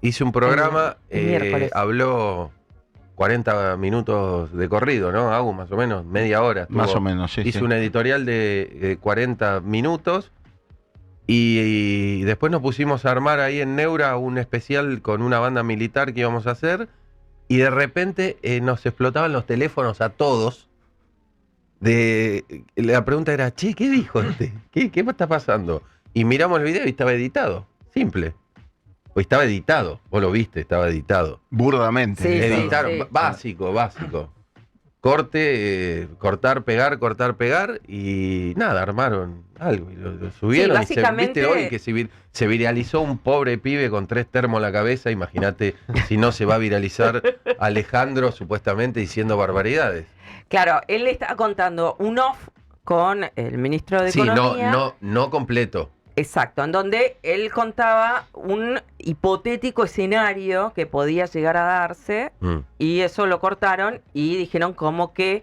hice un programa, el miércoles. habló 40 minutos de corrido, ¿no? Hago más o menos, media hora. Más o menos, sí. Hice sí. una editorial de 40 minutos y después nos pusimos a armar ahí en Neura un especial con una banda militar que íbamos a hacer y de repente nos explotaban los teléfonos a todos. La pregunta era, che, ¿qué dijo este? ¿Qué está pasando? Y miramos el video y estaba editado. Simple. O estaba editado. Vos lo viste, estaba editado. Burdamente. Sí, Editaron, sí. básico. Cortar, pegar y nada, armaron algo y lo subieron. Sí, básicamente- ¿Viste hoy que se viralizó un pobre pibe con 3 termos en la cabeza? Imagínate si no se va a viralizar Alejandro supuestamente diciendo barbaridades. Claro, él le estaba contando un off con el ministro de Sí, Economía. no completo. Exacto, en donde él contaba un hipotético escenario que podía llegar a darse y eso lo cortaron y dijeron como que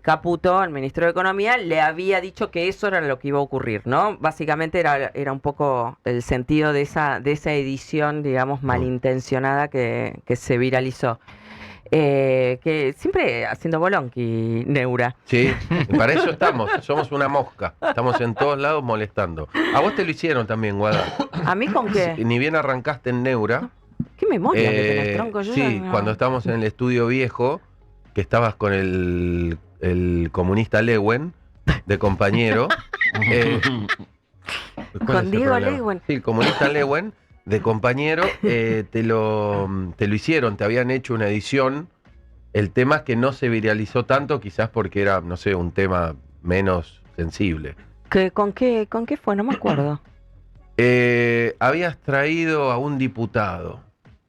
Caputo, el ministro de Economía, le había dicho que eso era lo que iba a ocurrir, ¿no? Básicamente era un poco el sentido de esa edición, digamos, malintencionada que se viralizó. Que siempre haciendo bolonqui, Neura. Sí, para eso estamos, somos una mosca, estamos en todos lados molestando. A vos te lo hicieron también, Guada. ¿A mí con qué? Ni bien arrancaste en Neura. ¿Qué memoria que tenés, tronco? Yo Sí, no- cuando estábamos en el estudio viejo, que estabas con el comunista Lewen, de compañero. ¿Cuál Con es el Diego problema? Lewen. Sí, el comunista Lewen, de compañero, te lo hicieron, te habían hecho una edición. El tema es que no se viralizó tanto, quizás porque era, no sé, un tema menos sensible. ¿Con qué fue? No me acuerdo. Habías traído a un diputado,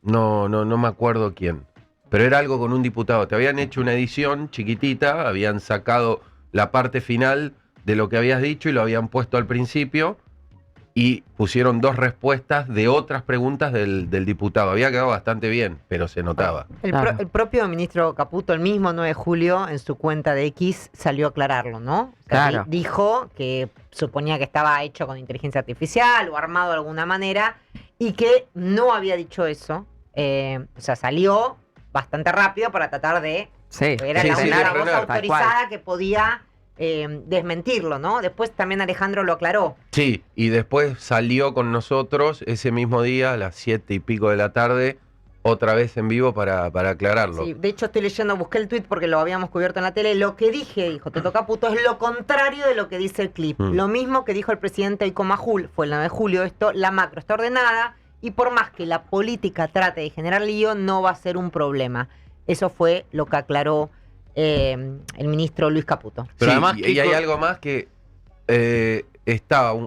no me acuerdo quién, pero era algo con un diputado. Te habían hecho una edición chiquitita, habían sacado la parte final de lo que habías dicho y lo habían puesto al principio y pusieron 2 respuestas de otras preguntas del diputado. Había quedado bastante bien, pero se notaba. Claro. El propio ministro Caputo, el mismo 9 de julio, en su cuenta de X, salió a aclararlo, ¿no? O sea, Claro. dijo que suponía que estaba hecho con inteligencia artificial o armado de alguna manera y que no había dicho eso. O sea, salió bastante rápido para tratar de... Sí. Era Sí, la sí, única de voz frenar, tal autorizada que podía desmentirlo, ¿no? Después también Alejandro lo aclaró. Sí, y después salió con nosotros ese mismo día a las 7 y pico de la tarde, otra vez en vivo para aclararlo. Sí, de hecho estoy leyendo, busqué el tweet porque lo habíamos cubierto en la tele. Lo que dije, dijo Toto Caputo, es lo contrario de lo que dice el clip. Lo mismo que dijo el presidente Eiko Majul, fue el 9 de julio, esto, la macro está ordenada y por más que la política trate de generar lío, no va a ser un problema. Eso fue lo que aclaró el ministro Luis Caputo. Pero Sí, además, y hay algo más que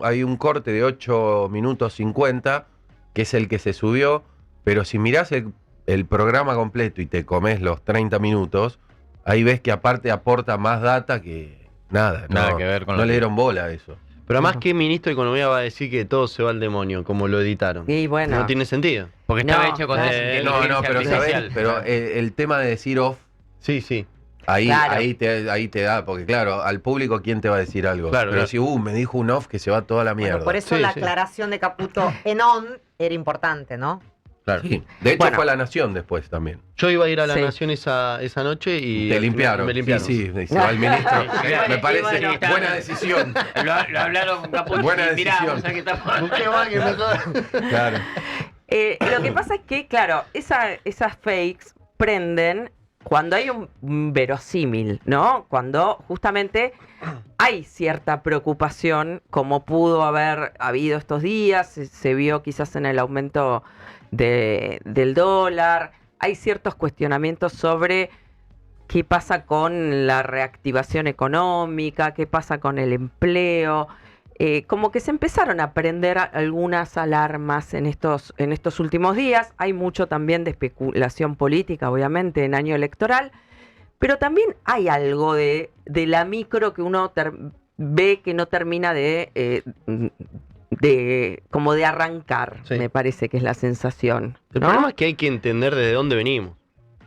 hay un corte de 8 minutos 50, que es el que se subió, pero si mirás el programa completo y te comes los 30 minutos, ahí ves que aparte aporta más data que nada. Nada que ver con no lo le que- dieron bola a eso. Pero además, ¿qué ministro de Economía va a decir que todo se va al demonio, como lo editaron? Y bueno. No tiene sentido. Porque estaba No, hecho con claro. inteligencia pero artificial. el tema de decir off, Sí, sí. ahí Claro. ahí te da, porque claro, al público ¿quién te va a decir algo? Claro, pero claro. si me dijo un off que se va toda la mierda. Bueno, por eso Sí, la sí. aclaración de Caputo en on era importante, ¿no? Claro. Sí. De hecho Bueno. fue a La Nación después también. Yo iba a ir a La Sí. Nación esa noche y... Te al final limpiaron. Me limpiaron. Sí, se va el ministro. Sí, claro. Me parece Y bueno, buena decisión. Lo hablaron con Caputo. Buena y mirá, decisión. o sea que estamos... Qué mal que me- Claro. Lo que pasa es que, claro, esas fakes prenden cuando hay un verosímil, ¿no? Cuando justamente hay cierta preocupación, como pudo haber habido estos días, se vio quizás en el aumento del dólar, hay ciertos cuestionamientos sobre qué pasa con la reactivación económica, qué pasa con el empleo. Como que se empezaron a prender algunas alarmas en estos últimos días. Hay mucho también de especulación política, obviamente, en año electoral, pero también hay algo de la micro que uno ve que no termina como de arrancar, Sí. me parece que es la sensación. El ¿no? problema es que hay que entender desde dónde venimos.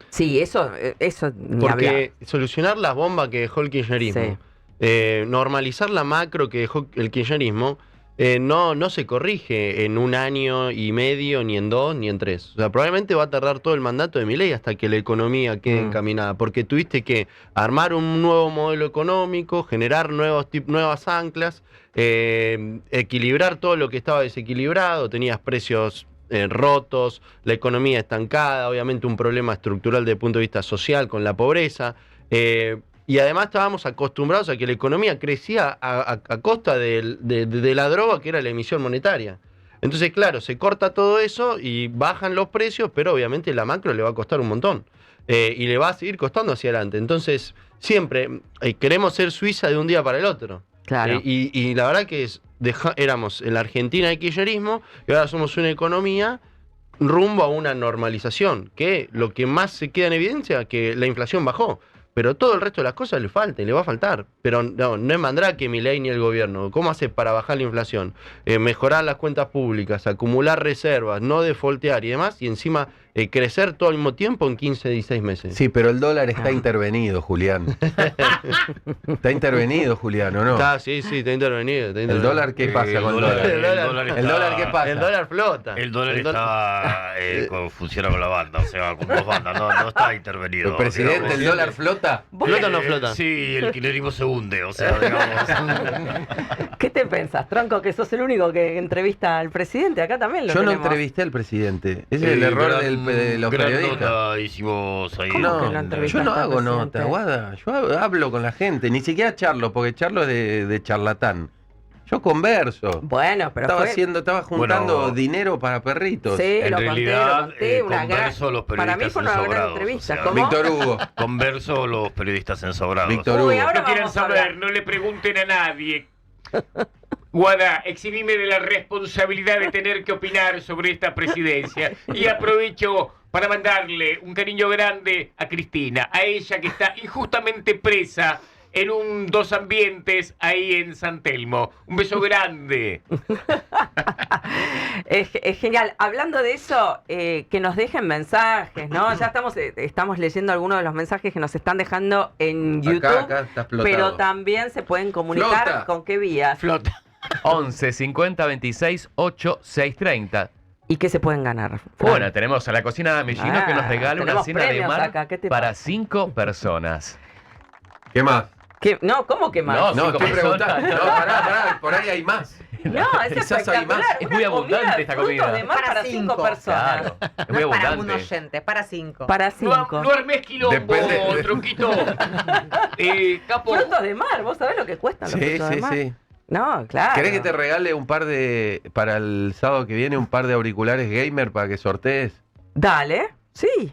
Sí, eso ni hablar. Porque solucionar las bombas que dejó el kirchnerismo, normalizar la macro que dejó el kirchnerismo, no se corrige en 1 año y medio, ni en 2, ni en 3. O sea, probablemente va a tardar todo el mandato de Milei hasta que la economía quede encaminada, porque tuviste que armar un nuevo modelo económico, generar nuevas anclas, equilibrar todo lo que estaba desequilibrado, tenías precios rotos, la economía estancada, obviamente un problema estructural desde el punto de vista social con la pobreza. Y además estábamos acostumbrados a que la economía crecía a costa de la droga que era la emisión monetaria. Entonces, claro, se corta todo eso y bajan los precios, pero obviamente la macro le va a costar un montón. Y le va a seguir costando hacia adelante. Entonces, siempre queremos ser Suiza de un día para el otro. Claro. Y la verdad que éramos en la Argentina de kirchnerismo y ahora somos una economía rumbo a una normalización, que lo que más se queda en evidencia es que la inflación bajó. Pero todo el resto de las cosas le falta y le va a faltar. Pero no es Mandrake, Milei ni el gobierno. ¿Cómo hace para bajar la inflación? Mejorar las cuentas públicas, acumular reservas, no defoltear y demás, y encima crecer todo al mismo tiempo en 15, 16 meses. Sí, pero el dólar está intervenido, Julián. Está intervenido, Julián, ¿o no? Sí, está intervenido. ¿El dólar qué pasa con el dólar? ¿El dólar qué pasa? El dólar flota. El dólar está funciona con la banda, o sea, con dos bandas, no está intervenido. ¿El presidente, el dólar flota? ¿Flota o no flota? Sí, el kirchnerismo se hunde, o sea, digamos. ¿Qué te pensás, Tronco, que sos el único que entrevista al presidente? Acá también lo Yo no tenemos. entrevisté al presidente. Ese es el error de los periodistas. Nota hicimos ahí. ¿Cómo que no No, entrevistaste yo no al hago presidente? nota, Guada. Yo hablo con la gente, ni siquiera charlo, porque charlo es de charlatán. Yo converso. Bueno, pero Estaba juntando Bueno, dinero para perritos. Sí, En lo realidad, conté, una gran... converso los Para mí periodistas fue una gran ensobrados, entrevista. o sea, ¿Cómo? Víctor Hugo. Converso los periodistas ensobrados. Víctor Uy, Hugo. ahora No quieren vamos a hablar. saber, no le pregunten a nadie. Guada, eximime de la responsabilidad de tener que opinar sobre esta presidencia. Y aprovecho para mandarle un cariño grande a Cristina, a ella que está injustamente presa en dos ambientes ahí en San Telmo. Un beso grande. Es genial. Hablando de eso, que nos dejen mensajes, ¿no? Ya estamos leyendo algunos de los mensajes que nos están dejando en YouTube. Acá está explotado. Pero también se pueden comunicar Flota. con qué vías. Flota. 11 50 26 8 6 30. ¿Y qué se pueden ganar? Fran? Bueno, tenemos a la cocina de Mellino que nos regala una tenemos cena de premios mar acá, ¿qué te para pasa? 5 personas. ¿Qué más? No, ¿cómo que más? No, No, cinco estoy preguntando. personas. No, pará, por ahí hay más. No, es Quizás hay más. espectacular. Es Una muy abundante comida de esta frutos comida. de mar Para para 5 cinco. personas. Claro, es No muy es para un abundante. oyente, para 5. Para No, 5. no armes quilombo, Depende. Tronquito. Capo. Frutos de mar, ¿vos sabés lo que cuestan los Sí, frutos de sí, mar? sí. No, claro. ¿Querés que te regale para el sábado que viene, un par de auriculares gamer para que sortees? Dale, sí.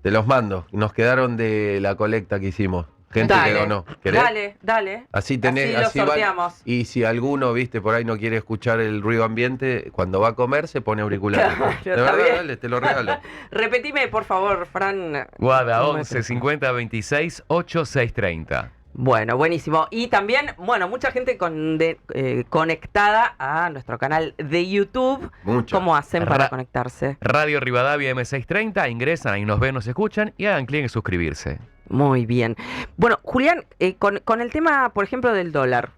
Te los mando. Nos quedaron de la colecta que hicimos. Gente Dale, que donó. ¿Querés? dale. Así tenés, Así lo van- sorteamos. y si alguno, viste, por ahí no quiere escuchar el ruido ambiente, cuando va a comer se pone auriculares. Claro, de está verdad, bien. dale, te lo regalo. Repetime, por favor, Fran. Guada, Número 11 50 26 8 6 30. Bueno, buenísimo. Y también, bueno, mucha gente conectada a nuestro canal de YouTube. Mucho. ¿Cómo hacen para Ra- conectarse? Radio Rivadavia M630, ingresan, ahí nos ven, nos escuchan y hagan clic en suscribirse. Muy bien. Bueno, Julián, con el tema, por ejemplo, del dólar.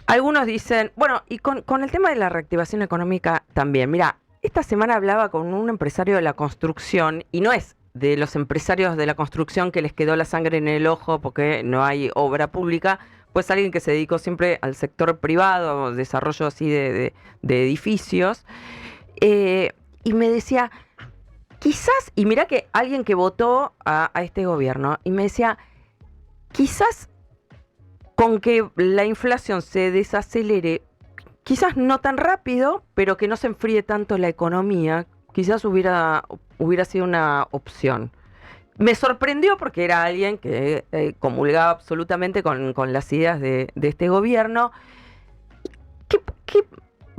Algunos dicen, bueno, y con el tema de la reactivación económica también. Mira, esta semana hablaba con un empresario de la construcción y no es de los empresarios de la construcción que les quedó la sangre en el ojo porque no hay obra pública, pues alguien que se dedicó siempre al sector privado, desarrollo así de edificios. Y me decía, quizás, y mira que alguien que votó a este gobierno, y me decía, quizás con que la inflación se desacelere, quizás no tan rápido, pero que no se enfríe tanto la economía, quizás hubiera sido una opción. Me sorprendió porque era alguien que comulgaba absolutamente con las ideas de este gobierno. Que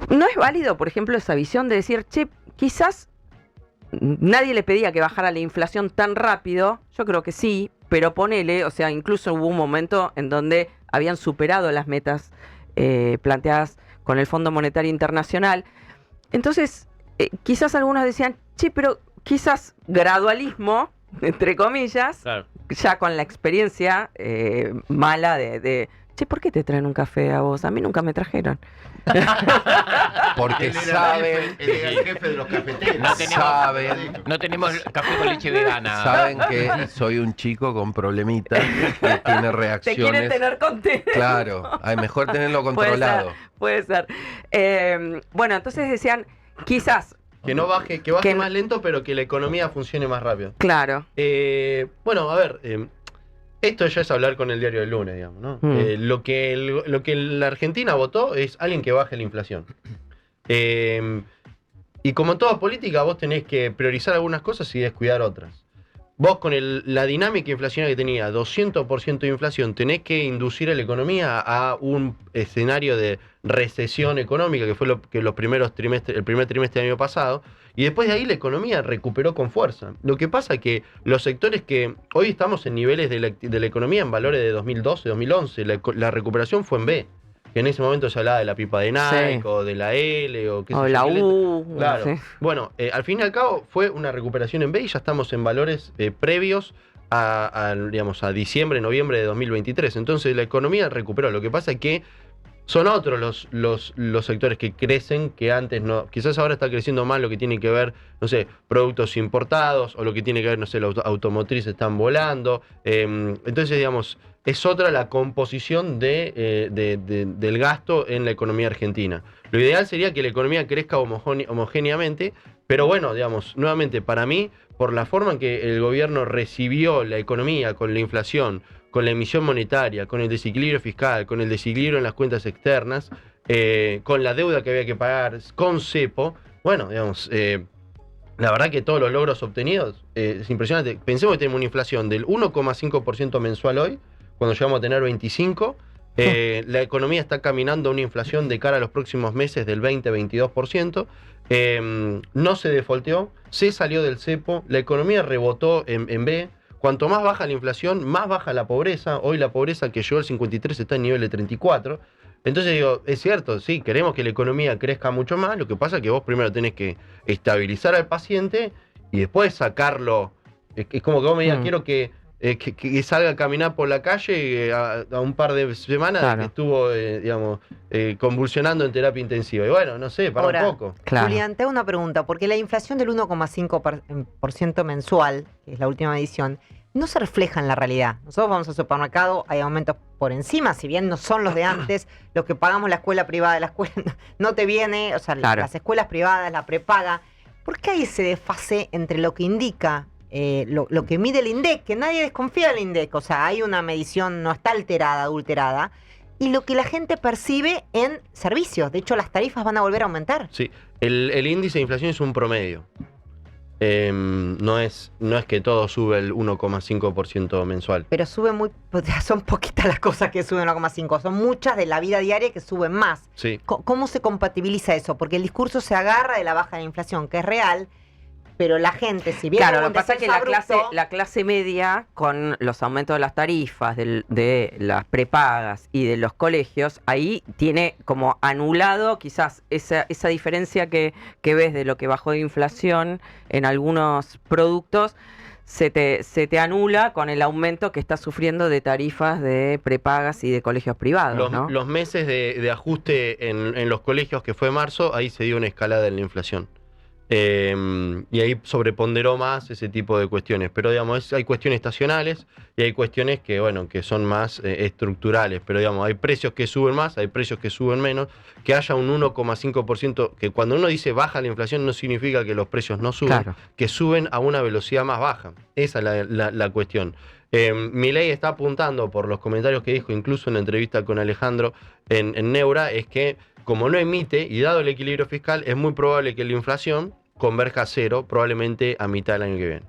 no es válido, por ejemplo, esa visión de decir, che, quizás nadie le pedía que bajara la inflación tan rápido. Yo creo que sí, pero ponele, o sea, incluso hubo un momento en donde habían superado las metas planteadas con el Fondo Monetario Internacional. Entonces, quizás algunos decían, che, pero quizás gradualismo, entre comillas, Claro. ya con la experiencia mala de che, ¿por qué te traen un café a vos? A mí nunca me trajeron. Porque Él era saben, él era el jefe de los cafeteros. No tenemos café con leche vegana. saben que soy un chico con problemitas que tiene Te quieren reacciones. tener contento. Claro, hay mejor tenerlo controlado. Puede ser. Bueno, entonces decían, quizás, Que no baje, que baje Que- más lento, pero que la economía funcione más rápido. claro. Bueno, a ver, esto ya es hablar con el diario del lunes, digamos, ¿no? Lo que la Argentina votó es alguien que baje la inflación. Y como en toda política, vos tenés que priorizar algunas cosas y descuidar otras. Vos con la dinámica inflacionaria que tenía, 200% de inflación, tenés que inducir a la economía a un escenario de recesión económica, que fue el primer trimestre del año pasado, y después de ahí la economía recuperó con fuerza. Lo que pasa es que los sectores que hoy estamos en niveles de la economía en valores de 2012, 2011, la recuperación fue en B, que en ese momento se hablaba de la pipa de Nike, Sí. o de la L, o qué sé O yo, la qué letra. U. Claro. Sí. Bueno, al fin y al cabo fue una recuperación en B y ya estamos en valores previos digamos, a diciembre, noviembre de 2023. Entonces la economía recuperó. Lo que pasa es que son otros los sectores que crecen que antes no. Quizás ahora está creciendo más lo que tiene que ver, no sé, productos importados o lo que tiene que ver, no sé, los automotrices están volando. Entonces, digamos, es otra la composición del gasto en la economía argentina. Lo ideal sería que la economía crezca homogéneamente, pero bueno, digamos, nuevamente, para mí, por la forma en que el gobierno recibió la economía con la inflación, con la emisión monetaria, con el desequilibrio fiscal, con el desequilibrio en las cuentas externas, con la deuda que había que pagar, con cepo, bueno, digamos, la verdad que todos los logros obtenidos es impresionante. Pensemos que tenemos una inflación del 1,5% mensual hoy, cuando llegamos a tener 25%. La economía está caminando a una inflación de cara a los próximos meses del 20-22%. No se defaulteó, se salió del cepo, la economía rebotó en B. Cuanto más baja la inflación, más baja la pobreza. Hoy la pobreza que llegó al 53 está en nivel de 34. Entonces digo, es cierto, sí, queremos que la economía crezca mucho más. Lo que pasa es que vos primero tenés que estabilizar al paciente y después sacarlo. Es como que vos me digas, quiero que salga a caminar por la calle a un par de semanas Claro. que estuvo, digamos, convulsionando en terapia intensiva. Y bueno, no sé, para Ahora, un poco. Claro. Julián, te hago una pregunta, porque la inflación del 1,5% mensual, que es la última medición, no se refleja en la realidad. Nosotros vamos al supermercado, hay aumentos por encima, si bien no son los de antes, lo que pagamos la escuela privada, la escuela no te viene, o sea, Claro. las escuelas privadas, la prepaga. ¿Por qué hay ese desfase entre lo que indica, lo que mide el INDEC, que nadie desconfía del INDEC, o sea, hay una medición, no está alterada, adulterada, y lo que la gente percibe en servicios? De hecho, las tarifas van a volver a aumentar. Sí, el índice de inflación es un promedio. No es que todo sube el 1,5% mensual. Pero sube muy, o sea, son poquitas las cosas que suben 1,5, son muchas de la vida diaria que suben más. Sí. ¿Cómo se compatibiliza eso? Porque el discurso se agarra de la baja de la inflación, que es real, pero la gente, si bien Claro, hubo lo un que pasa es que descenso abrupto, la clase media, con los aumentos de las tarifas, de las prepagas y de los colegios, ahí tiene como anulado quizás esa diferencia que ves de lo que bajó de inflación en algunos productos, se te anula con el aumento que está sufriendo de tarifas de prepagas y de colegios privados, ¿no? Los meses de ajuste en los colegios, que fue marzo, ahí se dio una escalada en la inflación. Y ahí sobreponderó más ese tipo de cuestiones. Pero digamos, hay cuestiones estacionales y hay cuestiones que, bueno, que son más estructurales. Pero digamos, hay precios que suben más, hay precios que suben menos. Que haya un 1,5%, que cuando uno dice baja la inflación no significa que los precios no suben, Claro. que suben a una velocidad más baja. Esa es la cuestión. Milei está apuntando, por los comentarios que dijo, incluso en la entrevista con Alejandro en Neura, es que como no emite, y dado el equilibrio fiscal, es muy probable que la inflación converja a cero, probablemente a mitad del año que viene.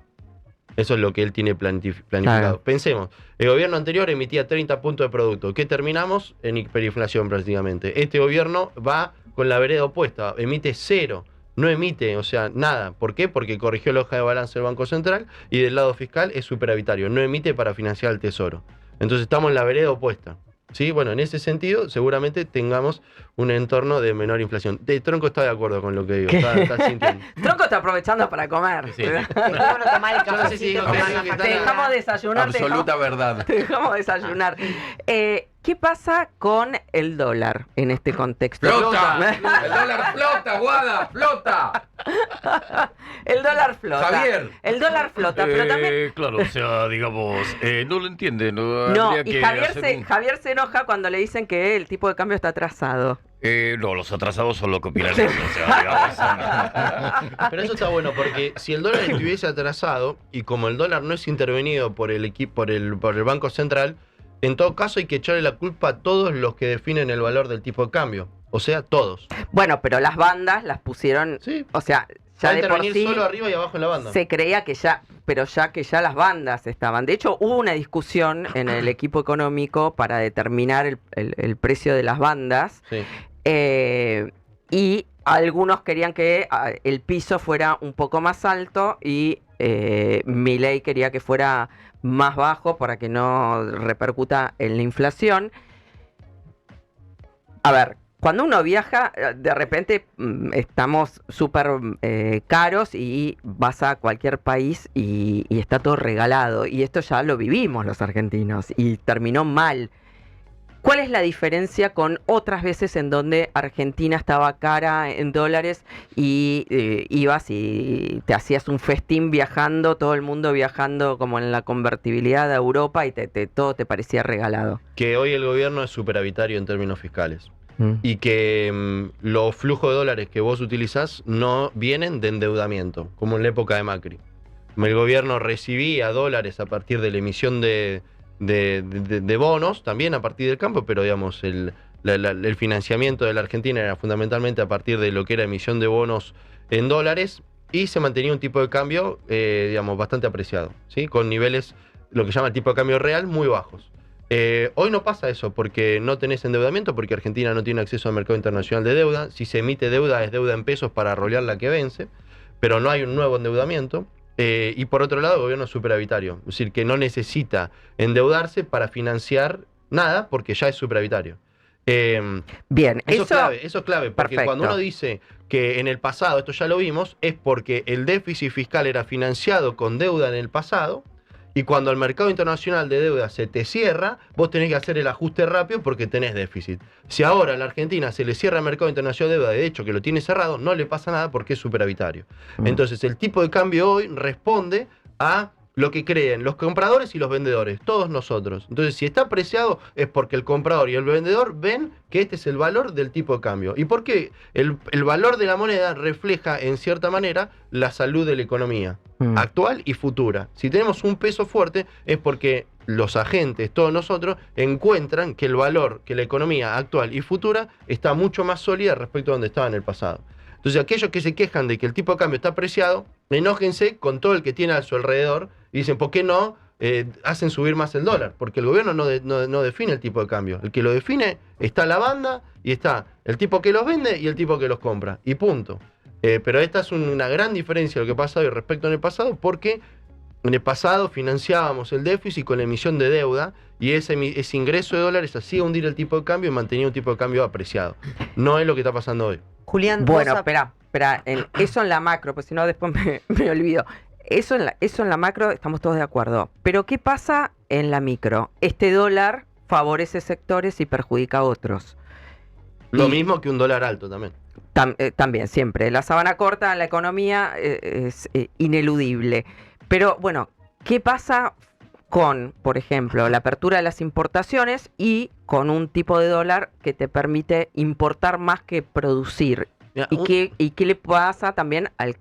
Eso es lo que él tiene planificado. Claro. Pensemos, el gobierno anterior emitía 30 puntos de producto. ¿Qué terminamos? En hiperinflación prácticamente. Este gobierno va con la vereda opuesta, emite cero. No emite, o sea, nada. ¿Por qué? Porque corrigió la hoja de balance del Banco Central y del lado fiscal es superavitario. No emite para financiar el Tesoro. Entonces estamos en la vereda opuesta. ¿Sí? Bueno, en ese sentido, seguramente tengamos un entorno de menor inflación. Tronco está de acuerdo con lo que digo. Está sintiendo. Tronco está aprovechando para comer. Sí. Dejémonos tomar el Yo no sé si cafecito, digo que tomar digo la que Te está- factura. dejamos desayunar. Absoluta verdad. Te dejamos desayunar. ¿qué pasa con el dólar en este contexto? ¡Flota! ¡El dólar flota, Guada! ¡Flota! El dólar flota. Javier. El dólar flota, pero también... Claro, o sea, digamos, no lo entiende. No, No, habría y que hacer Javier se enoja cuando le dicen que el tipo de cambio está atrasado. no, los atrasados son los que opinan eso, o sea, digamos. Pero eso está bueno porque si el dólar estuviese atrasado y como el dólar no es intervenido por el por el Banco Central, en todo caso hay que echarle la culpa a todos los que definen el valor del tipo de cambio. O sea, todos. Bueno, pero las bandas las pusieron, Sí. o sea, Va ya a de por intervenir sí solo arriba y abajo en la banda. se creía que ya, pero ya que ya las bandas estaban. De hecho, hubo una discusión en el equipo económico para determinar el precio de las bandas. Sí. Y algunos querían que el piso fuera un poco más alto y Milei quería que fuera más bajo para que no repercuta en la inflación. A ver, cuando uno viaja, de repente estamos súper caros y vas a cualquier país y está todo regalado. Y esto ya lo vivimos los argentinos y terminó mal. ¿Cuál es la diferencia con otras veces en donde Argentina estaba cara en dólares y ibas y te hacías un festín viajando, todo el mundo viajando como en la convertibilidad de Europa y todo te parecía regalado? Que hoy el gobierno es superavitario en términos fiscales. Y que los flujos de dólares que vos utilizás no vienen de endeudamiento, como en la época de Macri. El gobierno recibía dólares a partir de la emisión de bonos, también a partir del campo, pero digamos, el financiamiento de la Argentina era fundamentalmente a partir de lo que era emisión de bonos en dólares y se mantenía un tipo de cambio, digamos, bastante apreciado, ¿sí? Con niveles, lo que llama el tipo de cambio real, muy bajos. Hoy no pasa eso porque no tenés endeudamiento, porque Argentina no tiene acceso al mercado internacional de deuda. Si se emite deuda, es deuda en pesos para rolear la que vence, pero no hay un nuevo endeudamiento. Y por otro lado, el gobierno es superavitario, es decir, que no necesita endeudarse para financiar nada porque ya es superavitario. Bien, eso es clave, porque perfecto. cuando uno dice que en el pasado, esto ya lo vimos, es porque el déficit fiscal era financiado con deuda en el pasado. Y cuando el mercado internacional de deuda se te cierra, vos tenés que hacer el ajuste rápido porque tenés déficit. Si ahora a la Argentina se le cierra el mercado internacional de deuda, de hecho que lo tiene cerrado, no le pasa nada porque es superavitario. Entonces el tipo de cambio hoy responde a lo que creen los compradores y los vendedores, todos nosotros. Entonces si está apreciado es porque el comprador y el vendedor ven que este es el valor del tipo de cambio. ¿Y por qué? El valor de la moneda refleja en cierta manera la salud de la economía actual y futura. Si tenemos un peso fuerte es porque los agentes, todos nosotros, encuentran que el valor, que la economía actual y futura está mucho más sólida respecto a donde estaba en el pasado. Entonces aquellos que se quejan de que el tipo de cambio está apreciado, enójense con todo el que tiene a su alrededor y dicen, ¿por qué no hacen subir más el dólar? Porque el gobierno no define el tipo de cambio. El que lo define está la banda y está el tipo que los vende y el tipo que los compra. Y punto. Pero esta es una gran diferencia de lo que pasa hoy respecto al pasado, porque en el pasado financiábamos el déficit con la emisión de deuda y ese ingreso de dólares hacía hundir el tipo de cambio y mantenía un tipo de cambio apreciado. No es lo que está pasando hoy. Julián, Bueno, vos espera, eso en la macro, pues si no después me olvido. Eso en la macro estamos todos de acuerdo. Pero ¿qué pasa en la micro? Este dólar favorece sectores y perjudica a otros. Lo mismo que un dólar alto también. También, siempre. La sábana corta en la economía es ineludible. Pero bueno, ¿qué pasa con, por ejemplo, la apertura de las importaciones y con un tipo de dólar que te permite importar más que producir? Mira, ¿Y qué le pasa también al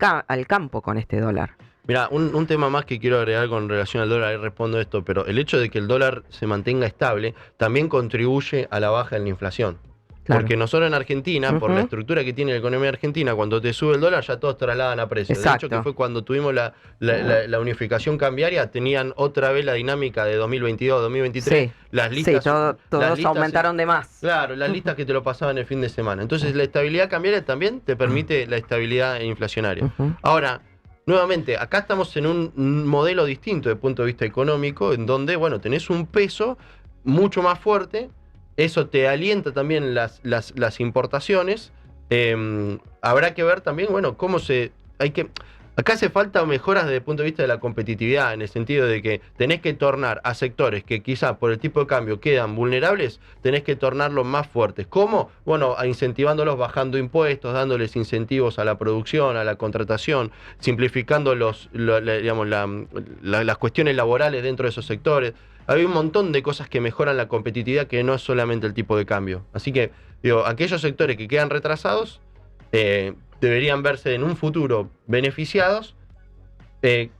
campo con este dólar? Mira, un tema más que quiero agregar con relación al dólar, ahí respondo esto, pero el hecho de que el dólar se mantenga estable también contribuye a la baja en la inflación. Claro. Porque nosotros en Argentina, por la estructura que tiene la economía argentina, cuando te sube el dólar ya todos trasladan a precio. Exacto. De hecho, que fue cuando tuvimos la unificación cambiaria, tenían otra vez la dinámica de 2022, 2023. Sí, las listas, todos las listas aumentaron de más. Claro, las listas que te lo pasaban el fin de semana. Entonces la estabilidad cambiaria también te permite la estabilidad inflacionaria. Ahora, nuevamente, acá estamos en un modelo distinto desde el punto de vista económico, en donde, bueno, tenés un peso mucho más fuerte. Eso te alienta también las importaciones. Habrá que ver también, bueno, Acá hace falta mejoras desde el punto de vista de la competitividad, en el sentido de que tenés que tornar a sectores que quizás por el tipo de cambio quedan vulnerables, tenés que tornarlos más fuertes. ¿Cómo? Bueno, incentivándolos bajando impuestos, dándoles incentivos a la producción, a la contratación, simplificando las cuestiones laborales dentro de esos sectores. Hay un montón de cosas que mejoran la competitividad que no es solamente el tipo de cambio. Así que, digo, aquellos sectores que quedan retrasados deberían verse en un futuro beneficiados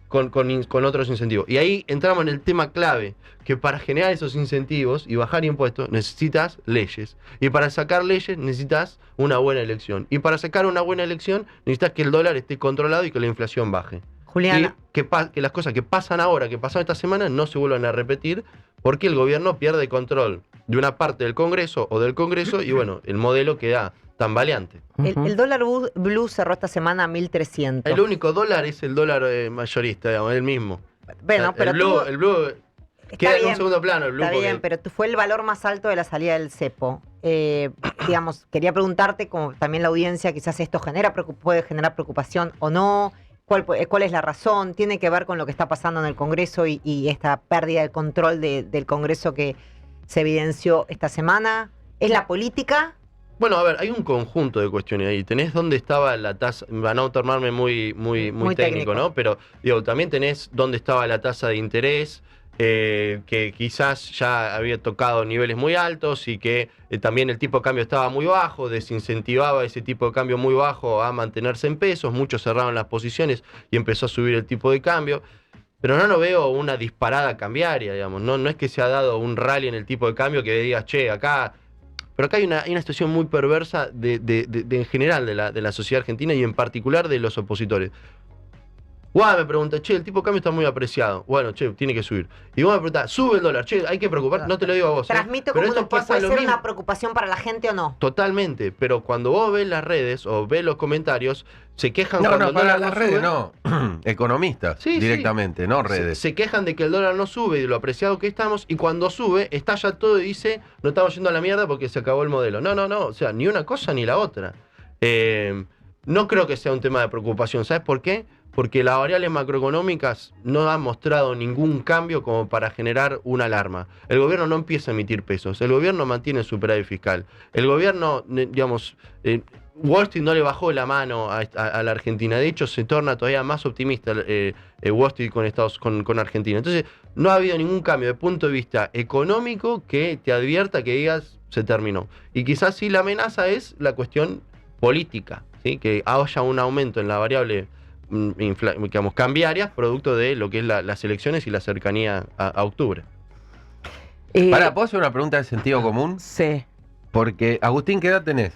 con otros incentivos. Y ahí entramos en el tema clave, que para generar esos incentivos y bajar impuestos necesitas leyes. Y para sacar leyes necesitas una buena elección. Y para sacar una buena elección necesitas que el dólar esté controlado y que la inflación baje. Juliana. Y que las cosas que pasan ahora, que pasaron esta semana, no se vuelvan a repetir porque el gobierno pierde control de una parte del Congreso o del Congreso y bueno, el modelo queda tambaleante. El dólar blue cerró esta semana a 1.300. El único dólar es el dólar mayorista, digamos, el mismo. Bueno, pero el blue está queda en bien, un segundo plano. El blue está bien, pero fue el valor más alto de la salida del cepo. Digamos, quería preguntarte, como también la audiencia, quizás esto puede generar preocupación o no. ¿Cuál es la razón? ¿Tiene que ver con lo que está pasando en el Congreso y esta pérdida de control del Congreso que se evidenció esta semana? ¿Es la política? Bueno, a ver, hay un conjunto de cuestiones ahí. Tenés dónde estaba la tasa, para no tomarme muy técnico, ¿no? Pero digo, también tenés dónde estaba la tasa de interés, que quizás ya había tocado niveles muy altos y que también el tipo de cambio estaba muy bajo, desincentivaba ese tipo de cambio muy bajo a mantenerse en pesos, muchos cerraron las posiciones y empezó a subir el tipo de cambio. Pero no veo una disparada cambiaria, digamos. No es que se ha dado un rally en el tipo de cambio que digas, che, acá... Pero acá hay una situación muy perversa en general de la sociedad argentina y en particular de los opositores. Me pregunta, che, el tipo de cambio está muy apreciado. Bueno, che, tiene que subir. Y vos me preguntás, sube el dólar, che, hay que preocupar. No te lo digo a vos. Transmito Pero como esto que pasa puede lo ser mismo. una preocupación para la gente o no. Totalmente, pero cuando vos ves las redes o ves los comentarios, se quejan No, cuando no, el para dólar las no redes sube. no. Economistas, Sí, directamente, no redes. Se quejan de que el dólar no sube y de lo apreciado que estamos, y cuando sube, estalla todo y dice, no estamos yendo a la mierda porque se acabó el modelo. No, o sea, ni una cosa ni la otra. No creo que sea un tema de preocupación. ¿Sabes por qué? Porque las variables macroeconómicas no han mostrado ningún cambio como para generar una alarma. El gobierno no empieza a emitir pesos, el gobierno mantiene el superávit fiscal. El gobierno, digamos, Wall Street no le bajó la mano a la Argentina, de hecho se torna todavía más optimista Wall Street con Argentina. Entonces no ha habido ningún cambio de punto de vista económico que te advierta que digas se terminó. Y quizás sí la amenaza es la cuestión política, ¿sí? Que haya un aumento en la variable digamos, cambiarias, producto de lo que es las elecciones y la cercanía a octubre. ¿Puedo hacer una pregunta de sentido común? Sí. Porque, Agustín, ¿qué edad tenés?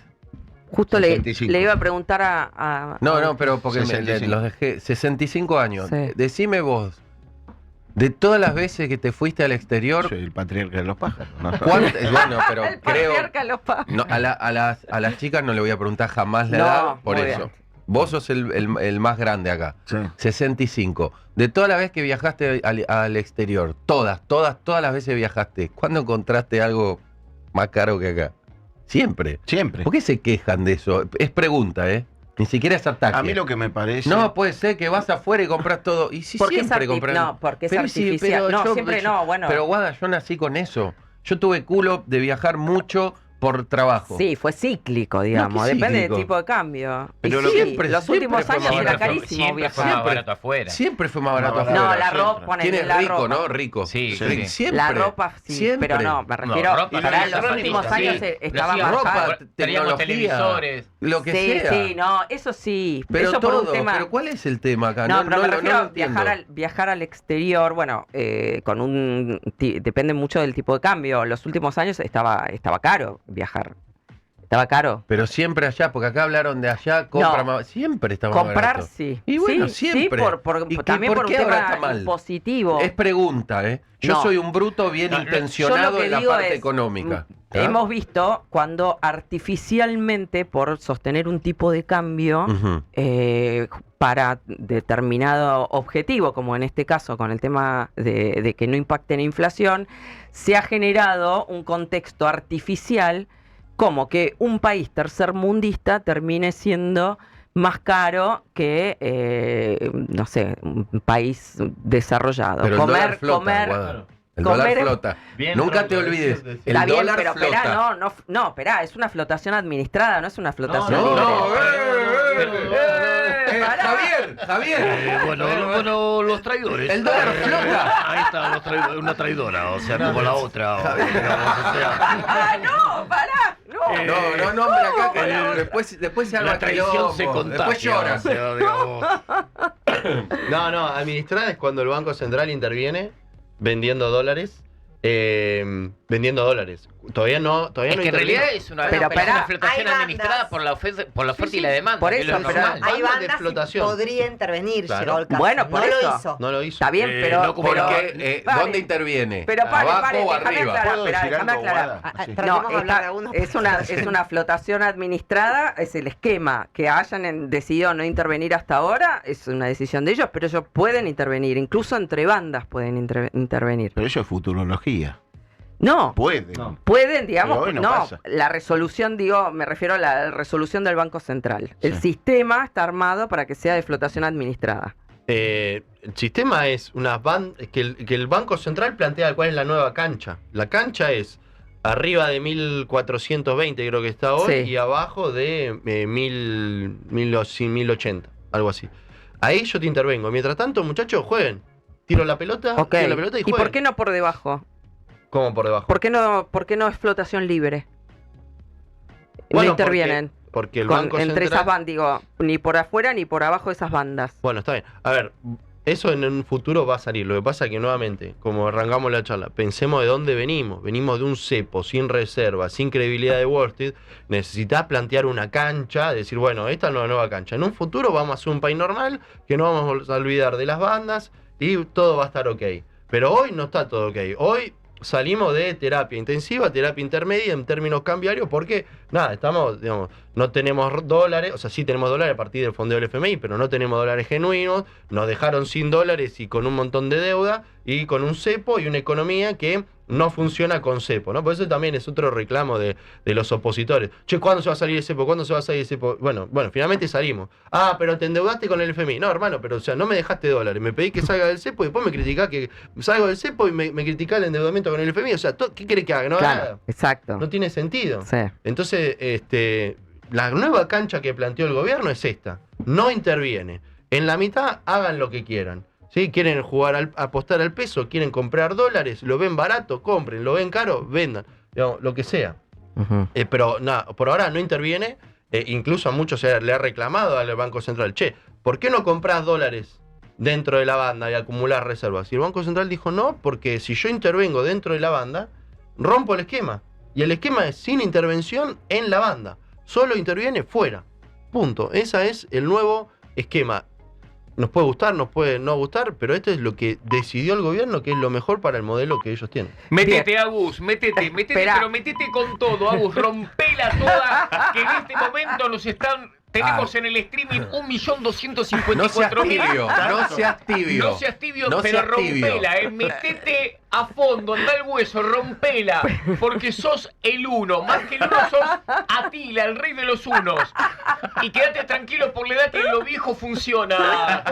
Justo 65. le iba a preguntar a No, pero porque 65. los dejé. 65 años. Sí. Decime vos, de todas las veces que te fuiste al exterior, Soy el patriarca de los pájaros. ¿no? bueno, pero El creo... patriarca lo paga. No, a las chicas no le voy a preguntar jamás la No, edad, por muy eso. bien. Vos sos el más grande acá. Sí. 65. De todas las veces que viajaste al exterior, todas las veces viajaste, ¿cuándo encontraste algo más caro que acá? Siempre. Siempre. ¿Por qué se quejan de eso? Es pregunta, ¿eh? Ni siquiera es ataque. A mí lo que me parece... No, puede ser que vas afuera y compras todo. Y si Porque siempre es compras. No, porque es Pero sí, artificial. pero no, yo- siempre yo- no, bueno. Pero Guada, yo nací con eso. Yo tuve culo de viajar mucho por trabajo. Sí, fue cíclico, digamos. ¿qué Depende cíclico? del tipo de cambio. Pero Y lo sí, que- siempre- los siempre últimos fue años más era barato. carísimo Siempre fue viajar. más barato afuera. Siempre fue más barato Más afuera. No, afuera, la ropa, siempre. ponele, ¿Quién es la rico, ropa. no? Rico. Sí, Sí. Siempre. La ropa sí, Siempre. pero no, me refiero, ropa para sí, los ropa últimos sí, años sí. estaba Lo más ropa, caro. Teníamos tecnología, televisores. lo que Sí, sea. sí, no, eso sí. Pero eso por todo, un tema. pero ¿cuál es el tema acá? No, pero me refiero lo a entiendo. viajar al exterior, bueno, con depende mucho del tipo de cambio. Los últimos años estaba caro viajar. Estaba caro. Pero siempre allá, porque acá hablaron de allá, compra más. Siempre está más Comprar barato. sí. Y bueno, sí, siempre. Sí, ¿Y qué- también por por un qué ahora tema está mal? impositivo. Es pregunta, ¿eh? Yo No. soy un bruto bien No, no, intencionado yo lo que en la digo parte es, económica. ¿Ah? Hemos visto cuando artificialmente, por sostener un tipo de cambio Ujú. para determinado objetivo, como en este caso con el tema de que no impacte en inflación, se ha generado un contexto artificial como que un país tercermundista termine siendo más caro que, no sé, un país desarrollado. Pero el dólar flota, Guada. El dólar flota. Bien Nunca te pronto, olvides. eso es Está El bien, dólar pero flota. esperá, no, esperá, es una flotación administrada, no es una flotación No, libre. Pará. Javier. Bueno, los traidores. El dólar flota. Ahí está, los traidores, una traidora, o sea, como la otra. Digamos, o sea, Ah, no, pará, no. No, hombre, acá que después se arma la traición se quilombo, contagia. después llora. O sea, digamos, No, administrada es cuando el Banco Central interviene vendiendo dólares. Todavía no Es que en intervino. realidad es una, Pero es una pará, flotación hay administrada bandas. por la oferta y la demanda. Por que es eso, lo pero normal. Hay bandas de bandas y flotación. podría intervenir, Claro. llegado el caso. Bueno, por no eso. lo hizo. No lo hizo. Está bien, pero... no como pero- Porque, pare. ¿dónde interviene? Pero pare, ¿Abajo pare, o déjame arriba? aclarar, ¿Puedo esperá, decir déjame algo, aclarar. Guada? Sí. Tratemos de hablar está- de algunos. es una flotación administrada, es el esquema que hayan decidido no intervenir hasta ahora, es una decisión de ellos, pero ellos pueden intervenir, incluso entre bandas pueden intervenir. Pero eso es futurología. No, Puede. pueden, digamos, Pero hoy no no, pasa. la resolución, me refiero a la resolución del Banco Central. El Sí. sistema está armado para que sea de flotación administrada. El sistema es que el Banco Central plantea cuál es la nueva cancha. La cancha es arriba de 1420, creo que está hoy, Sí. y abajo de 1080, algo así. Ahí yo te intervengo. Mientras tanto, muchachos, jueguen. Tiro la pelota, Ok. tiro la pelota y ¿Y jueguen. por qué no por debajo? ¿Cómo por debajo? ¿Por qué no es flotación libre? Bueno, no intervienen. Porque el con- Banco entre Central... esas bandas, digo, ni por afuera ni por abajo de esas bandas. Bueno, está bien. A ver, eso en un futuro va a salir. Lo que pasa es que nuevamente, como arrancamos la charla, pensemos de dónde venimos. Venimos de un cepo sin reserva, sin credibilidad de Wall Street. Necesitás plantear una cancha, decir, bueno, esta es la nueva cancha. En un futuro vamos a ser un país normal, que no vamos a olvidar de las bandas y todo va a estar ok. Pero hoy no está todo ok. Hoy salimos de terapia intensiva, terapia intermedia en términos cambiarios, porque nada, estamos, digamos, no tenemos dólares, o sea, sí tenemos dólares a partir del fondeo del FMI, pero no tenemos dólares genuinos, nos dejaron sin dólares y con un montón de deuda y con un cepo y una economía que no funciona con cepo, ¿no? Por eso también es otro reclamo de los opositores. Che, ¿cuándo se va a salir el cepo? ¿Cuándo se va a salir el cepo? Bueno, finalmente salimos. Ah, pero te endeudaste con el FMI. No, hermano, pero o sea, no me dejaste dólares. Me pedí que salga del cepo y después me criticás que salgo del cepo y me criticás el endeudamiento con el FMI. O sea, ¿qué querés que haga? No haga Claro, nada. exacto. No tiene sentido. Sí. Entonces, la nueva cancha que planteó el gobierno es esta. No interviene. En la mitad hagan lo que quieran. ¿Sí? Quieren jugar apostar al peso, quieren comprar dólares, lo ven barato, compren, lo ven caro, vendan, digamos, lo que sea. Ujú. Pero nada, por ahora no interviene. Incluso a muchos le ha reclamado al Banco Central, che, ¿por qué no compras dólares dentro de la banda y acumular reservas? Y el Banco Central dijo no, porque si yo intervengo dentro de la banda, rompo el esquema. Y el esquema es sin intervención en la banda. Solo interviene fuera. Punto. Ese es el nuevo esquema. Nos puede gustar, nos puede no gustar, pero esto es lo que decidió el gobierno, que es lo mejor para el modelo que ellos tienen. Métete, Agus, métete, Esperá. pero métete con todo, Agus, rompela toda, que en este momento tenemos en el streaming 1.254.000. No seas tibio, no seas tibio. No seas tibio, No pero seas tibio. rompela, metete a fondo, anda al hueso, rompela, porque sos el uno, más que el uno sos Atila, el rey de los unos. Y quédate tranquilo por la edad que lo viejo funciona.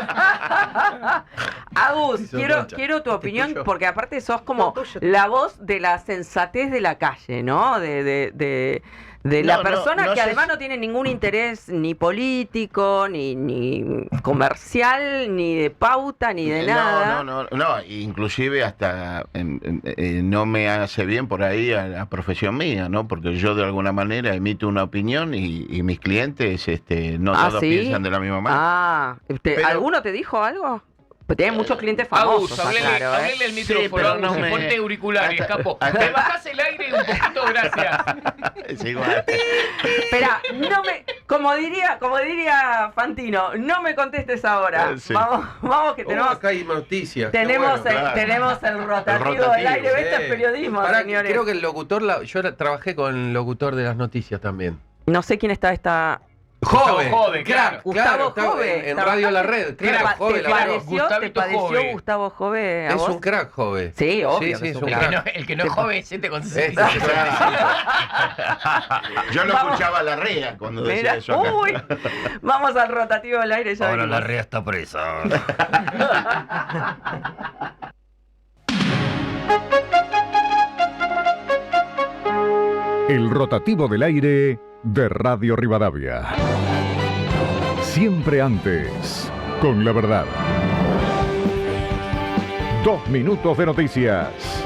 Agus, Hizo quiero, concha. quiero tu opinión, escucho. porque aparte sos como No, tuyo. la voz de la sensatez de la calle, ¿no? De la No, persona no que sé además si- no tiene ningún interés ni político, ni comercial, ni de pauta, ni de nada. No, inclusive hasta no me hace bien por ahí a la profesión mía, ¿no? Porque yo de alguna manera emito una opinión y mis clientes no ¿Ah, todos sí? piensan de la misma manera. Ah, Pero- ¿alguno te dijo algo? Pues tiene muchos clientes famosos, Agus, hablele, claro, ¿eh? hablele al micrófono, pero Agus, no y me- ponte auriculares, hasta- capo. hasta- Me bajás el aire un poquito, gracias. Es igual. Espera, como diría Fantino, no me contestes ahora. Sí. Vamos que tenemos, Acá hay noticias. qué tenemos, bueno. el, tenemos el rotativo del rotativo, aire. Este es periodismo, Pará, señores. creo que el locutor, trabajé con el locutor de las noticias también. No sé quién está esta. Jove, Jove, claro, Gustavo claro, Jove. en Radio La Red, claro, Jove, ¿Te la pareció, Gustavito Jove. Gustavo Jove a es vos? un crack, Jove. Sí, obvio Sí, que es es un un El que crack. no, el que no es joven es 7,6. Yo lo Vamos. escuchaba a la REA cuando decía Mira, eso acá. uy, vamos al rotativo del aire, ya Ahora la venimos. REA está presa. El rotativo del aire de Radio Rivadavia. Siempre antes, con la verdad. 2 minutos de noticias.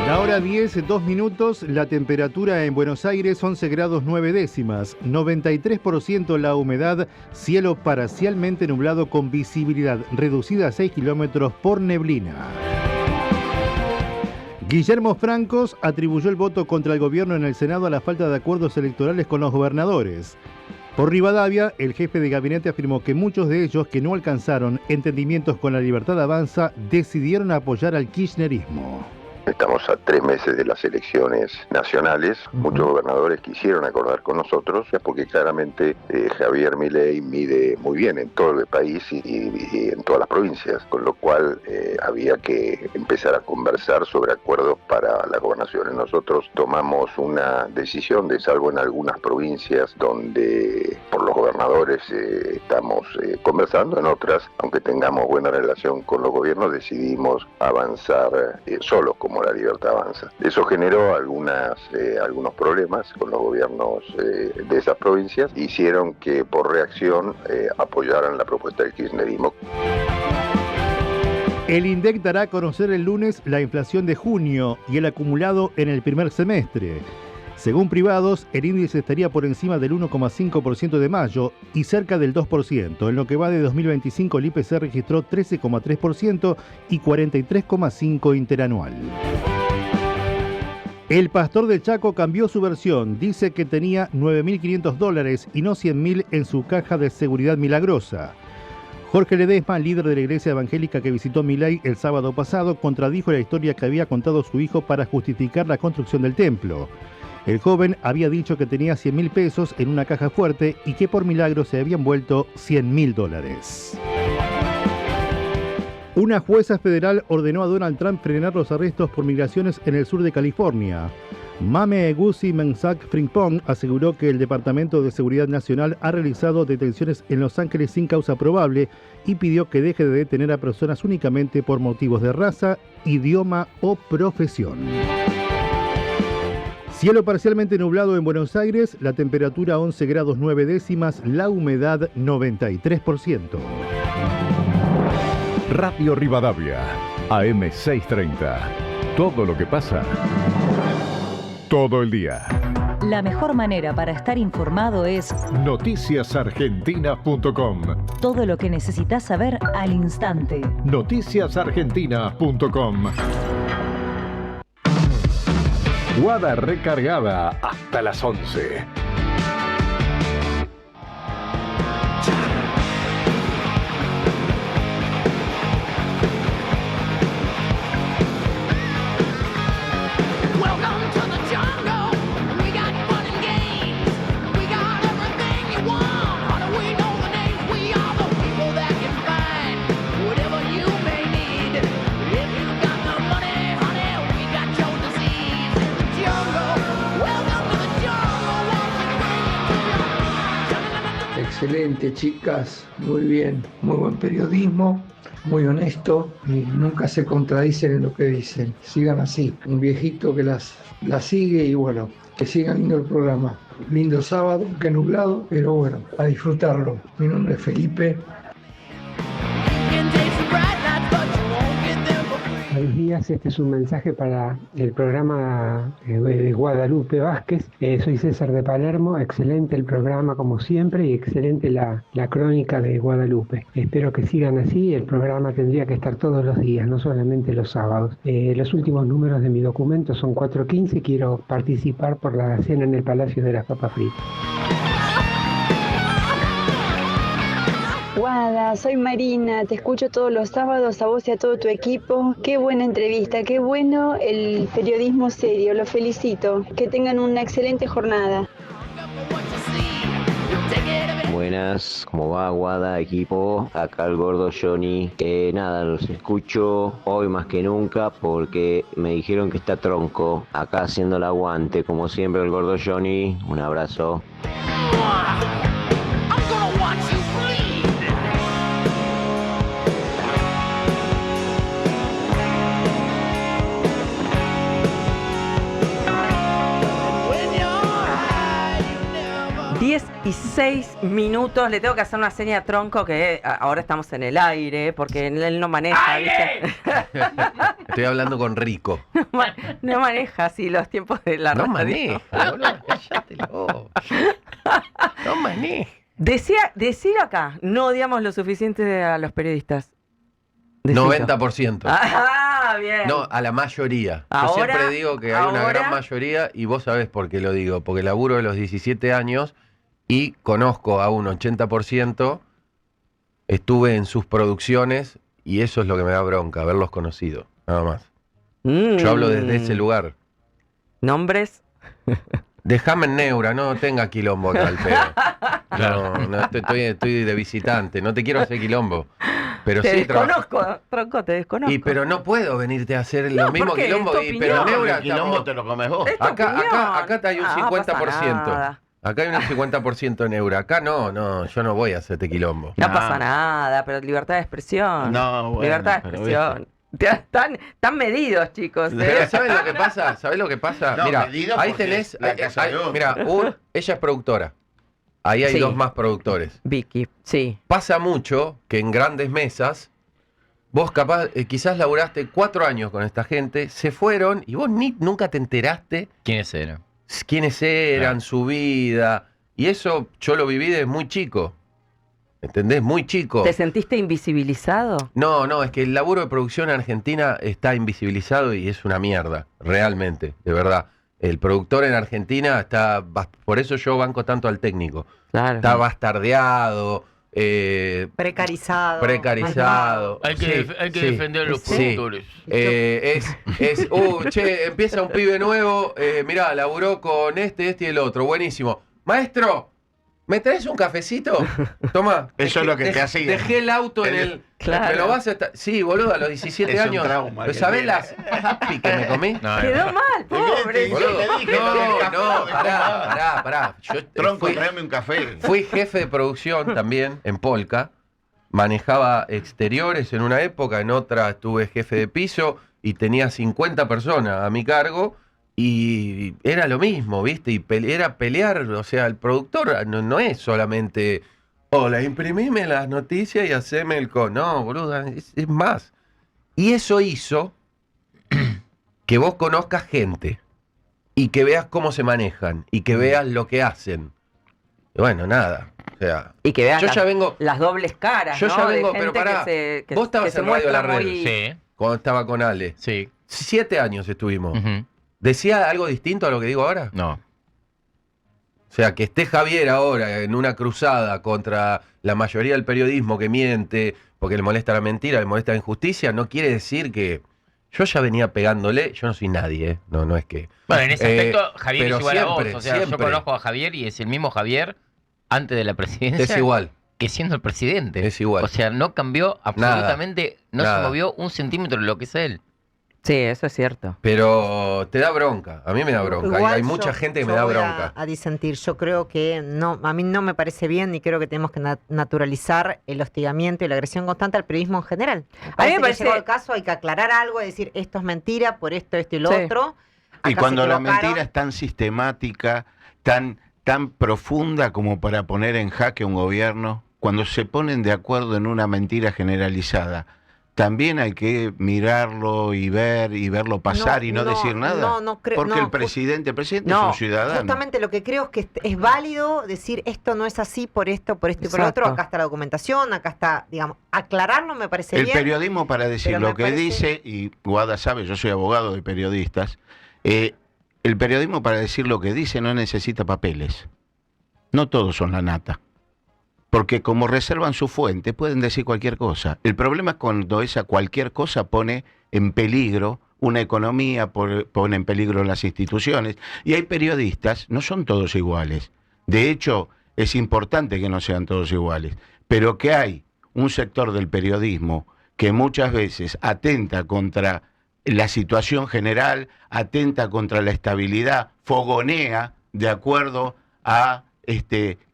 La hora 10, 2 minutos, la temperatura en Buenos Aires 11 grados 9 décimas, 93% la humedad, cielo parcialmente nublado con visibilidad reducida a 6 kilómetros por neblina. Guillermo Francos atribuyó el voto contra el gobierno en el Senado a la falta de acuerdos electorales con los gobernadores. Por Rivadavia, el jefe de gabinete afirmó que muchos de ellos que no alcanzaron entendimientos con la Libertad Avanza decidieron apoyar al kirchnerismo. Estamos a 3 meses de las elecciones nacionales. Muchos gobernadores quisieron acordar con nosotros, porque claramente Javier Milei mide muy bien en todo el país y en todas las provincias, con lo cual había que empezar a conversar sobre acuerdos para las gobernaciones. Nosotros tomamos una decisión de, salvo en algunas provincias donde por los gobernadores estamos conversando, en otras, aunque tengamos buena relación con los gobiernos, decidimos avanzar solos, como la Libertad Avanza. Eso generó algunos problemas con los gobiernos de esas provincias, hicieron que por reacción apoyaran la propuesta del kirchnerismo. El INDEC dará a conocer el lunes la inflación de junio y el acumulado en el primer semestre. Según privados, el índice estaría por encima del 1,5% de mayo y cerca del 2%. En lo que va de 2025, el IPC registró 13,3% y 43,5% interanual. El pastor del Chaco cambió su versión. Dice que tenía $9.500 y no 100.000 en su caja de seguridad milagrosa. Jorge Ledesma, líder de la iglesia evangélica que visitó Milei el sábado pasado, contradijo la historia que había contado su hijo para justificar la construcción del templo. El joven había dicho que tenía 100.000 pesos en una caja fuerte y que por milagro se habían vuelto $100.000. Una jueza federal ordenó a Donald Trump frenar los arrestos por migraciones en el sur de California. Mame Egusi Mensah Frimpong aseguró que el Departamento de Seguridad Nacional ha realizado detenciones en Los Ángeles sin causa probable y pidió que deje de detener a personas únicamente por motivos de raza, idioma o profesión. Cielo parcialmente nublado en Buenos Aires, la temperatura 11 grados 9 décimas, la humedad 93%. Radio Rivadavia, AM630. Todo lo que pasa, todo el día. La mejor manera para estar informado es noticiasargentina.com. todo lo que necesitas saber al instante. noticiasargentina.com. Guada recargada hasta las 11. Excelente, chicas, muy bien, muy buen periodismo, muy honesto y nunca se contradicen en lo que dicen. Sigan así, un viejito que las sigue y bueno, que sigan lindo el programa. Lindo sábado, que nublado, pero bueno, a disfrutarlo. Mi nombre es Felipe. Buenos días, este es un mensaje para el programa de Guadalupe Vázquez. Soy César de Palermo, excelente el programa como siempre y excelente la crónica de Guadalupe. Espero que sigan así, el programa tendría que estar todos los días, no solamente los sábados. Los últimos números de mi documento son 415, quiero participar por la cena en el Palacio de las Papas Fritas. Guada, soy Marina, te escucho todos los sábados a vos y a todo tu equipo. Qué buena entrevista, qué bueno el periodismo serio, los felicito. Que tengan una excelente jornada. Buenas, ¿cómo va Guada, equipo? Acá el gordo Johnny, que nada, los escucho hoy más que nunca porque me dijeron que está tronco, acá haciendo el aguante, como siempre el gordo Johnny, un abrazo. 10:06. Le tengo que hacer una seña a Tronco que ahora estamos en el aire porque él no maneja, ¿viste? Estoy hablando con Rico. No maneja así los tiempos de la radio. No maneja, boludo, cállate. No maneja. Decir acá, no odiamos lo suficiente a los periodistas. Decilo. 90%. Ah, bien. No, a la mayoría. Ahora, yo siempre digo que hay una gran mayoría y vos sabés por qué lo digo. Porque laburo de los 17 años y conozco a un 80%, estuve en sus producciones y eso es lo que me da bronca, haberlos conocido, nada más. Yo hablo desde ese lugar. ¿Nombres? Déjame en Neura, no tenga quilombo acá al pedo. No, estoy de visitante, no te quiero hacer quilombo. Pero te sí desconozco, Tronco, te desconozco. Pero no puedo venirte a hacer lo mismo porque quilombo. Pero Neura, quilombo te lo comes vos. Acá hay un 50%. Pasa Acá hay un 50% en Neura. Acá no, yo no voy a hacerte quilombo. No pasa nada, pero libertad de expresión. No, bueno, libertad de expresión. Están medidos, chicos. ¿Sabes lo que pasa? ¿Sabes lo que pasa? No, mira, medido ahí porque tenés. es la casa de otro. Mira, ella es productora. Ahí hay Sí. dos más productores. Vicky, sí. Pasa mucho que en grandes mesas, vos capaz, quizás laburaste 4 años con esta gente, se fueron y vos nunca te enteraste quiénes eran, claro, su vida. Y eso yo lo viví desde muy chico. ¿Entendés? Muy chico. ¿Te sentiste invisibilizado? No, es que el laburo de producción en Argentina está invisibilizado y es una mierda, realmente, de verdad. El productor en Argentina está, por eso yo banco tanto al técnico. Claro. Está bastardeado, precarizado. Hay que defender a los productores. Empieza un pibe nuevo, mirá, laburó con este y el otro, buenísimo. Maestro, ¿me traes un cafecito? Toma. Eso es lo que te hacía. Dejé el auto en el... Claro. ¿Me lo vas a Sí, boludo, a los 17 Es un años. trauma ¿Pero que sabés tiene. las happy que me comí? Quedó mal, pobre. Boludo, no, pará. Yo Tronco, tráeme un café. fui jefe de producción también en Polka. Manejaba exteriores en una época, en otra estuve jefe de piso y tenía 50 personas a mi cargo. Y era lo mismo, ¿viste? Y era pelear, o sea, el productor no es solamente, hola, imprimime las noticias y haceme el no, boludo, es más. Y eso hizo que vos conozcas gente y que veas cómo se manejan y que veas lo que hacen. Y bueno, nada, o sea... Y que veas yo ya vengo, las dobles caras, yo ¿no? ya de vengo, gente pero pará, que vos estabas en Radio La Red, Sí. cuando estaba con Ale. Sí. 7 años estuvimos. Ujú. ¿Decía algo distinto a lo que digo ahora? No. O sea, que esté Javier ahora en una cruzada contra la mayoría del periodismo que miente porque le molesta la mentira, le molesta la injusticia, no quiere decir que yo ya venía pegándole, yo no soy nadie, ¿eh? No es que... Bueno, en ese aspecto Javier pero es igual a vos. siempre, O sea, siempre. yo conozco a Javier y es el mismo Javier antes de la presidencia. Es igual. Que siendo el presidente. Es igual. O sea, no cambió absolutamente, no Nada. se movió un centímetro de lo que es él. Sí, eso es cierto. Pero te da bronca, a mí me da bronca. Igual Hay mucha gente que me yo da voy bronca. a disentir. Yo creo que no, a mí no me parece bien y creo que tenemos que naturalizar el hostigamiento y la agresión constante al periodismo en general. A mí me Que parece- llegó el caso, hay que aclarar algo y decir esto es mentira por esto y lo Sí. otro. Y Acá cuando se la equivocaron. mentira es tan sistemática, tan profunda como para poner en jaque un gobierno, cuando se ponen de acuerdo en una mentira generalizada, también hay que mirarlo y verlo pasar y no decir nada. no creo- Porque no, el presidente es No, un ciudadano. justamente lo que creo es que es válido decir esto no es así por esto y por lo Exacto. otro. Acá está la documentación, acá está, digamos, aclararlo me parece El bien. periodismo para decir pero lo me que parece- dice, y Guada sabe, yo soy abogado de periodistas, el periodismo para decir lo que dice no necesita papeles. No todos son la nata. Porque como reservan su fuente, pueden decir cualquier cosa. El problema es cuando esa cualquier cosa pone en peligro una economía, pone en peligro las instituciones. Y hay periodistas, no son todos iguales. De hecho, es importante que no sean todos iguales, pero que hay un sector del periodismo que muchas veces atenta contra la situación general, atenta contra la estabilidad, fogonea de acuerdo a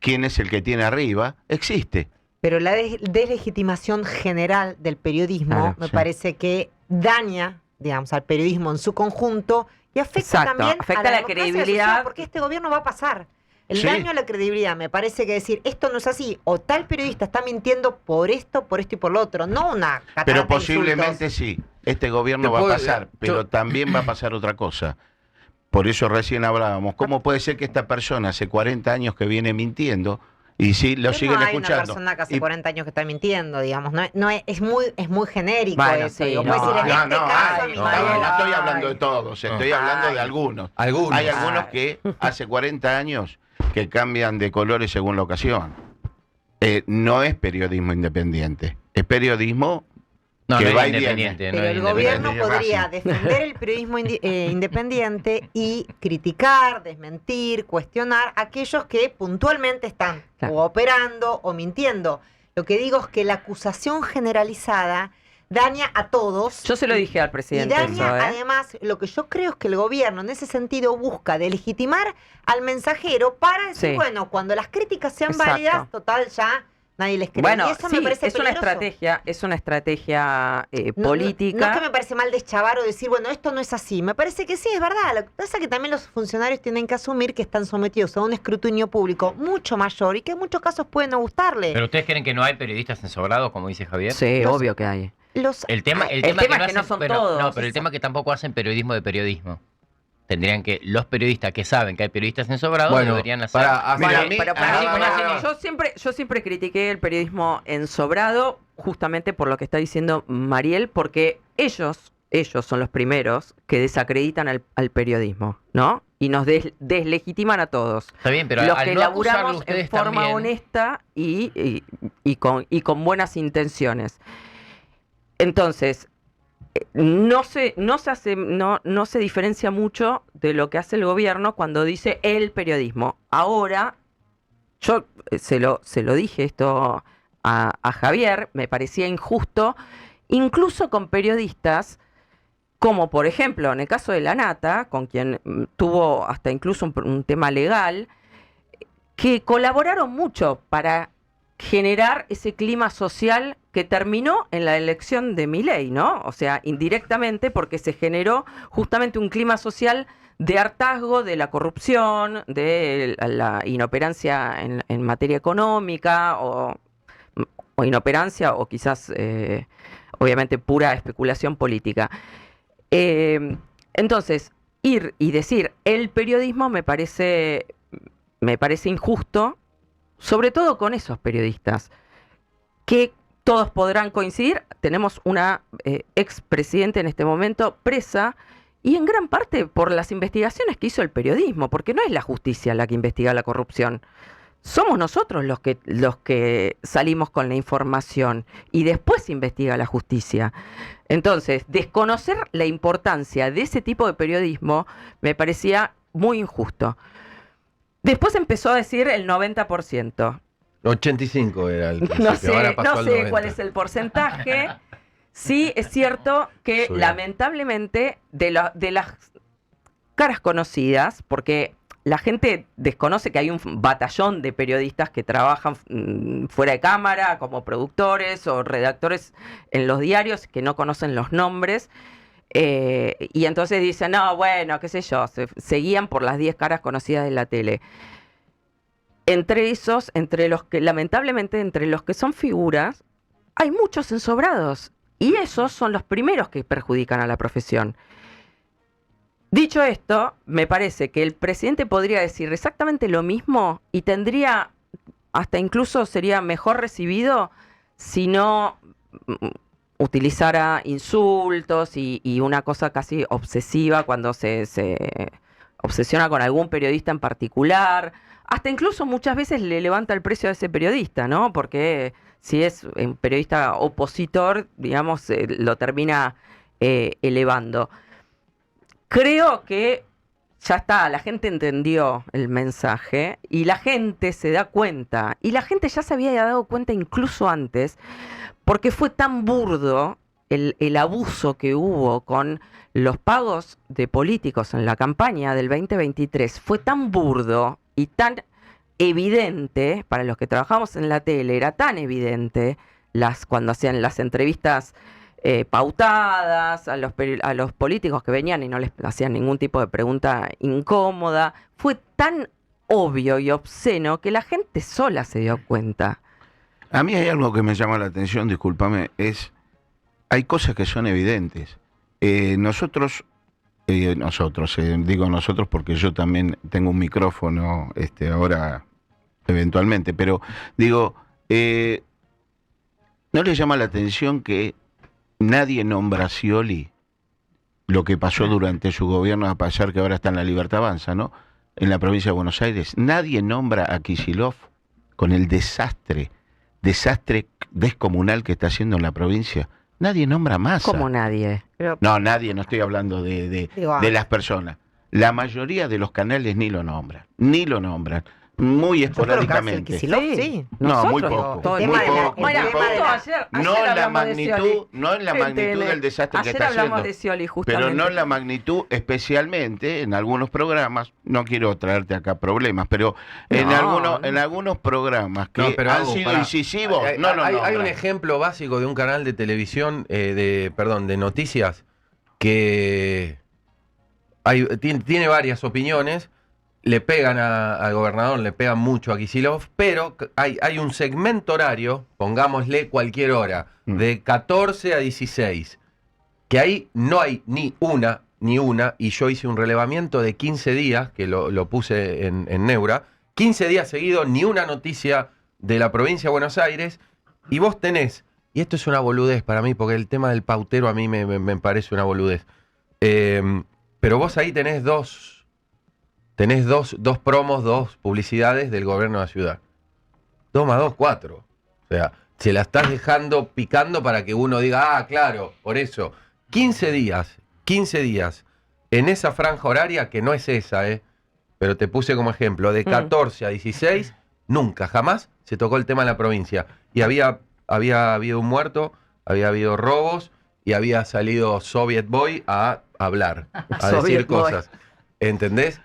quién es el que tiene arriba, existe. Pero la deslegitimación general del periodismo Claro, me sí. parece que daña, digamos, al periodismo en su conjunto y afecta Exacto, también afecta a la la democracia de la credibilidad. sociedad, porque este gobierno va a pasar. El Sí. daño a la credibilidad me parece que decir esto no es así, o tal periodista está mintiendo por esto y por lo otro, no una catarata Pero de posiblemente insultos. sí, este gobierno Te va a puedo- pasar, pero también va a pasar otra cosa. Por eso recién hablábamos, ¿cómo puede ser que esta persona hace 40 años que viene mintiendo y sí lo Pero siguen no hay una escuchando? persona que hace Y- 40 años que está mintiendo, digamos, es muy genérico Bueno, eso. sí, digo, no, puede decir, en No, este no, caso hay, mi no, marido- no estoy hablando de todos, estoy hablando de algunos. Algunos. Hay algunos que hace 40 años que cambian de colores según la ocasión. No es periodismo independiente, es periodismo No, que no va es y viene. independiente. no Pero es el independiente. gobierno podría defender el periodismo independiente y criticar, desmentir, cuestionar a aquellos que puntualmente están Claro. o operando o mintiendo. Lo que digo es que la acusación generalizada daña a todos. Yo se lo dije al Y presidente daña, eso, ¿eh? además, lo que yo creo es que el gobierno en ese sentido busca delegitimar al mensajero para decir, Sí. bueno, cuando las críticas sean Exacto. válidas, total, ya nadie les cree. Bueno, y eso sí, me parece es una peligroso. estrategia No política. es que me parece mal deschavar o decir, bueno, esto no es así. Me parece que sí, es verdad. Lo que pasa es que también los funcionarios tienen que asumir que están sometidos a un escrutinio público mucho mayor y que en muchos casos pueden no gustarle. ¿Pero ustedes creen que no hay periodistas ensobrados, como dice Javier? Sí, Los- obvio que hay. El tema el tema es que no hacen- son pero, todos, No, pero el eso. tema es que tampoco hacen periodismo de periodismo. Tendrían que, los periodistas que saben que hay periodistas ensobrados Bueno, deberían hacer. para- Mira, a mí- Pero para Ah, mí, no, para- no, no. yo siempre critiqué el periodismo ensobrado justamente por lo que está diciendo Mariel, porque ellos son los primeros que desacreditan al periodismo, ¿no? Y nos deslegitiman a todos. Está bien, pero los al que no acusarlo laburamos en ustedes forma también- honesta y con buenas intenciones. Entonces, no se diferencia mucho de lo que hace el gobierno cuando dice el periodismo. Ahora, yo se lo dije esto a Javier, me parecía injusto, incluso con periodistas, como por ejemplo en el caso de La Nata, con quien tuvo hasta incluso un tema legal, que colaboraron mucho para generar ese clima social que terminó en la elección de Milei, ¿no? O sea, indirectamente porque se generó justamente un clima social de hartazgo de la corrupción, de la inoperancia en materia económica o inoperancia o quizás, obviamente, pura especulación política. Entonces, ir y decir el periodismo me parece injusto, sobre todo con esos periodistas, que todos podrán coincidir. Tenemos una expresidente en este momento presa, y en gran parte por las investigaciones que hizo el periodismo, porque no es la justicia la que investiga la corrupción. Somos nosotros los que salimos con la información y después investiga la justicia. Entonces, desconocer la importancia de ese tipo de periodismo me parecía muy injusto. Después empezó a decir el 90%. 85 era el No principio, ahora sé, pasó no al sé 90. cuál es el porcentaje. Sí, es cierto que Subió. lamentablemente de las caras conocidas, porque la gente desconoce que hay un batallón de periodistas que trabajan fuera de cámara, como productores o redactores en los diarios, que no conocen los nombres, y entonces dicen, no, bueno, qué sé yo, se guían por las 10 caras conocidas de la tele. Entre esos, lamentablemente, entre los que son figuras, hay muchos ensobrados, y esos son los primeros que perjudican a la profesión. Dicho esto, me parece que el presidente podría decir exactamente lo mismo y tendría, hasta incluso sería mejor recibido si no utilizara insultos y una cosa casi obsesiva cuando se obsesiona con algún periodista en particular. Hasta incluso muchas veces le levanta el precio a ese periodista, ¿no? Porque si es un periodista opositor, digamos, lo termina elevando. Creo que ya está, la gente entendió el mensaje y la gente se da cuenta. Y la gente ya se había dado cuenta incluso antes, porque fue tan burdo el abuso que hubo con los pagos de políticos en la campaña del 2023. Fue tan burdo y tan evidente, para los que trabajamos en la tele, era tan evidente cuando hacían las entrevistas pautadas a los políticos que venían y no les hacían ningún tipo de pregunta incómoda. Fue tan obvio y obsceno que la gente sola se dio cuenta. A mí hay algo que me llama la atención, discúlpame, hay cosas que son evidentes. Nosotros, digo nosotros porque yo también tengo un micrófono ahora eventualmente, pero digo, ¿no les llama la atención que nadie nombra a Scioli lo que pasó durante su gobierno, a pesar que ahora está en la Libertad Avanza, ¿no? En la provincia de Buenos Aires. Nadie nombra a Kicillof con el desastre descomunal que está haciendo en la provincia. Nadie nombra a Massa. ¿Cómo nadie? No, nadie, no estoy hablando de las personas. La mayoría de los canales ni lo nombran. Muy esporádicamente. Sí. No, muy Nosotros, poco. el Muy tema poco. Ayer No en la hablamos de magnitud, Scioli. no en la magnitud del desastre que Ayer está hablamos haciendo. de Scioli, justamente. Pero no en la magnitud, especialmente en algunos programas. No quiero traerte acá problemas, pero en algunos programas que han sido incisivos, no lo hay un nombran. ejemplo básico de un canal de televisión, de noticias, que tiene varias opiniones. Le pegan al gobernador, le pegan mucho a Kicillof, pero hay un segmento horario, pongámosle cualquier hora, de 14 a 16, que ahí no hay ni una, y yo hice un relevamiento de 15 días, que lo puse en Neura, 15 días seguidos, ni una noticia de la provincia de Buenos Aires, y vos tenés, y esto es una boludez para mí, porque el tema del pautero a mí me parece una boludez, pero vos ahí tenés dos promos, dos publicidades del gobierno de la ciudad. 2 más 2, 4. O sea, se la estás dejando picando para que uno diga, claro, por eso. 15 días en esa franja horaria, que no es esa, pero te puse como ejemplo, de 14 a 16, nunca, jamás se tocó el tema en la provincia. Y había habido un muerto, había habido robos, y había salido Soviet Boy a hablar, a decir cosas. ¿Entendés?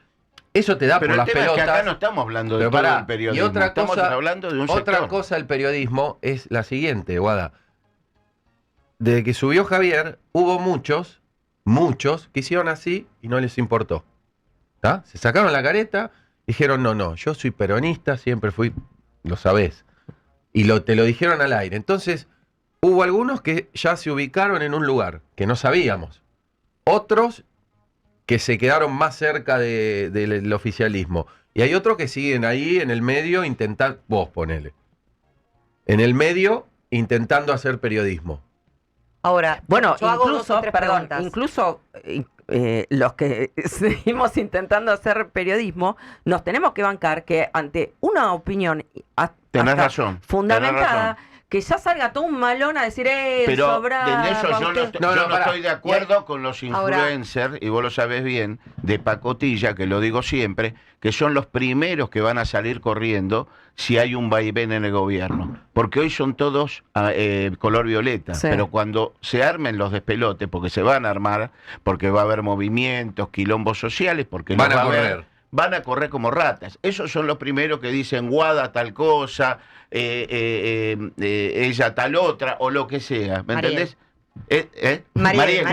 Eso te da pero por las pelotas. Es que acá no estamos hablando de todo el periodismo. Y estamos hablando de un otra sector. cosa del periodismo es la siguiente, Guada. Desde que subió Javier, hubo muchos que hicieron así y no les importó. ¿Tá? Se sacaron la careta, dijeron, no, yo soy peronista, siempre fui, lo sabés. Y te lo dijeron al aire. Entonces, hubo algunos que ya se ubicaron en un lugar que no sabíamos. Otros que se quedaron más cerca del oficialismo. Y hay otros que siguen ahí en el medio intentando, vos ponele, en el medio intentando hacer periodismo. Ahora, bueno, yo hago dos o tres preguntas. incluso los que seguimos intentando hacer periodismo, nos tenemos que bancar que ante una opinión tenés razón, fundamentada, que ya salga todo un malón a decir, pero sobra, en eso yo no estoy de acuerdo con los influencers, y vos lo sabés bien, de pacotilla, que lo digo siempre, que son los primeros que van a salir corriendo si hay un vaivén en el gobierno. Porque hoy son todos color violeta, pero cuando se armen los despelotes, porque se van a armar, porque va a haber movimientos, quilombos sociales, porque van a correr. Van a correr como ratas. Esos son los primeros que dicen Guada tal cosa, ella tal otra, o lo que sea. ¿Me entendés? Mariel.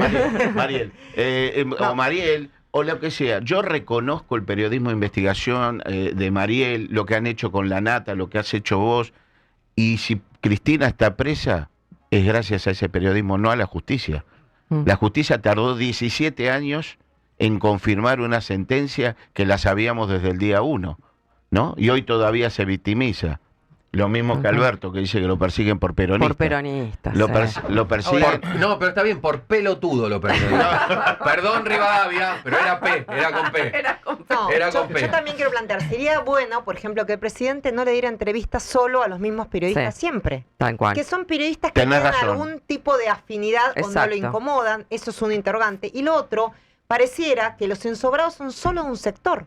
O Mariel, o lo que sea. Yo reconozco el periodismo de investigación de Mariel, lo que han hecho con la Nata, lo que has hecho vos. Y si Cristina está presa, es gracias a ese periodismo, no a la justicia. La justicia tardó 17 años en confirmar una sentencia que la sabíamos desde el día 1, ¿no? Y hoy todavía se victimiza. Lo mismo que Alberto, que dice que lo persiguen por peronista. Por peronista. Lo persiguen. No, pero está bien, por pelotudo lo persiguen. Perdón, Rivadavia, pero era con P. Yo también quiero plantear, sería bueno, por ejemplo, que el presidente no le diera entrevistas solo a los mismos periodistas siempre. Tal cual. Que son periodistas que tienen algún tipo de afinidad o no lo incomodan. Eso es un interrogante. Y lo otro, pareciera que los ensobrados son solo un sector.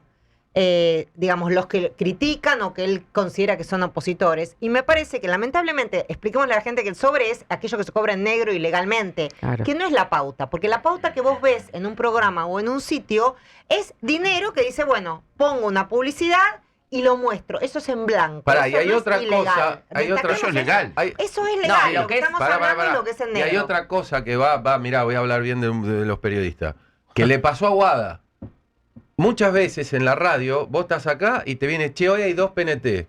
Digamos, los que critican o que él considera que son opositores. Y me parece que, lamentablemente, expliquémosle a la gente que el sobre es aquello que se cobra en negro ilegalmente, que no es la pauta, porque la pauta que vos ves en un programa o en un sitio es dinero que dice, bueno, pongo una publicidad y lo muestro. Eso es en blanco. Pará, eso y hay no otra es ilegal. cosa. Eso es legal. Eso es legal. No, lo que estamos hablando es lo que es en Y negro. hay otra cosa que mirá, voy a hablar bien de los periodistas, que le pasó a Guada. Muchas veces en la radio, vos estás acá y te viene, che, hoy hay 2 PNT.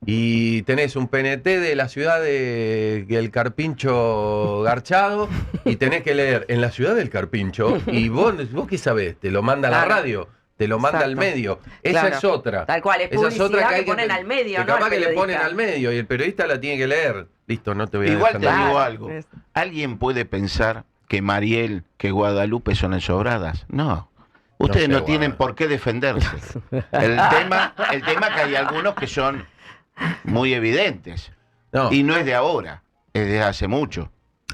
Y tenés un PNT de la ciudad del Carpincho Garchado y tenés que leer en la ciudad del Carpincho. Y vos qué sabés, te lo manda la radio, te lo manda al medio. Esa es otra. Tal cual, es Esa es otra publicidad que hay que ponen al medio, que ¿no? capaz al que le ponen periodista. al medio y el periodista la tiene que leer. Listo, no te voy a Igual te defender. digo algo. ¿Alguien puede pensar que Mariel, que Guadalupe son ensobradas? No. Ustedes no tienen por qué defenderse. El tema que hay algunos que son muy evidentes. Y no es de ahora, es de hace mucho.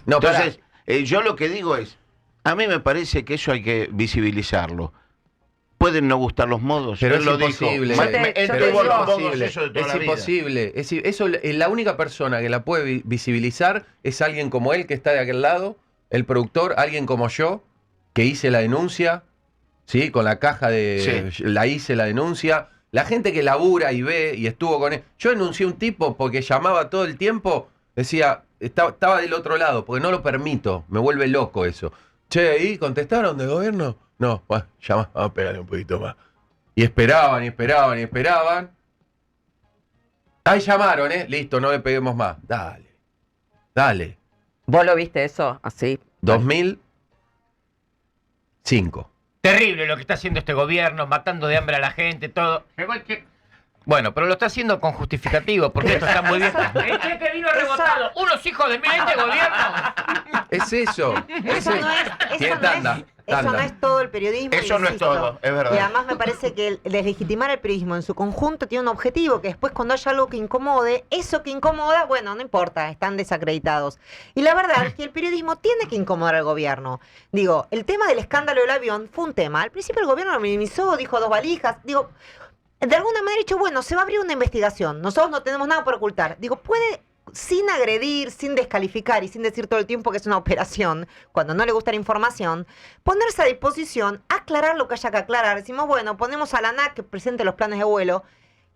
Entonces, yo lo que digo es, a mí me parece que eso hay que visibilizarlo. Pueden no gustar los modos, Pero él es lo imposible. dijo. Es imposible. Eso, la única persona que la puede visibilizar es alguien como él que está de aquel lado, el productor, alguien como yo, que hice la denuncia, ¿sí? Con la caja de... Sí. La hice la denuncia. La gente que labura y ve y estuvo con él. Yo denuncié a un tipo porque llamaba todo el tiempo, decía, estaba del otro lado, porque no lo permito, me vuelve loco eso. Che, ¿y contestaron del gobierno? No, bueno, vamos a pegarle un poquito más. Y esperaban, y esperaban, y esperaban. Ahí llamaron, listo, no le peguemos más. Dale. ¿Vos lo viste eso? Así. 2005. Terrible lo que está haciendo este gobierno, matando de hambre a la gente, todo. Bueno, pero lo está haciendo con justificativo, porque esto está muy bien. El cheque vino rebotado. Unos hijos de mil este gobierno. Es eso. Eso no es todo el periodismo. Eso no es insisto. todo, es verdad. Y además me parece que el deslegitimar el periodismo en su conjunto tiene un objetivo, que después cuando haya algo que incomode, eso que incomoda, bueno, no importa, están desacreditados. Y la verdad es que el periodismo tiene que incomodar al gobierno. Digo, el tema del escándalo del avión fue un tema. Al principio el gobierno lo minimizó, dijo 2 valijas. Digo, de alguna manera he dicho, bueno, se va a abrir una investigación. Nosotros no tenemos nada por ocultar. Digo, puede, sin agredir, sin descalificar y sin decir todo el tiempo que es una operación, cuando no le gusta la información, ponerse a disposición, aclarar lo que haya que aclarar. Decimos, bueno, ponemos a la ANAC que presente los planes de vuelo.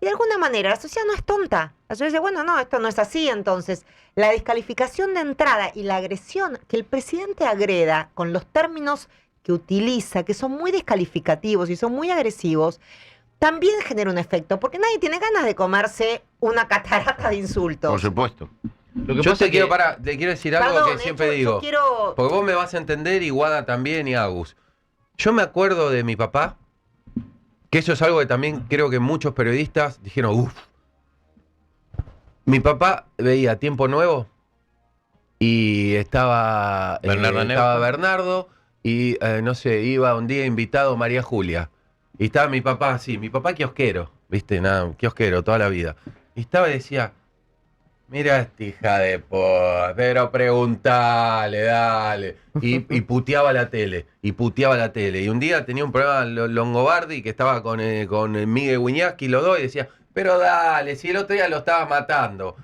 Y de alguna manera, la sociedad no es tonta. La sociedad dice, bueno, no, esto no es así. Entonces, la descalificación de entrada y la agresión, que el presidente agreda con los términos que utiliza, que son muy descalificativos y son muy agresivos, también genera un efecto, porque nadie tiene ganas de comerse una catarata de insultos. Por supuesto. Yo te quiero decir algo Perdón, que siempre yo digo. quiero... Porque vos me vas a entender, y Guada también, y Agus. Yo me acuerdo de mi papá, que eso es algo que también creo que muchos periodistas dijeron, uff. Mi papá veía Tiempo Nuevo y estaba Bernardo y no sé, iba un día invitado María Julia. Y estaba mi papá así, mi papá kiosquero, ¿viste? Nada, kiosquero toda la vida. Y estaba y decía, mira esta hija de pero preguntale, dale. Y puteaba la tele, y un día tenía un programa Longobardi que estaba con Miguel Wiñaski, los dos, y decía, pero dale, si el otro día lo estaba matando.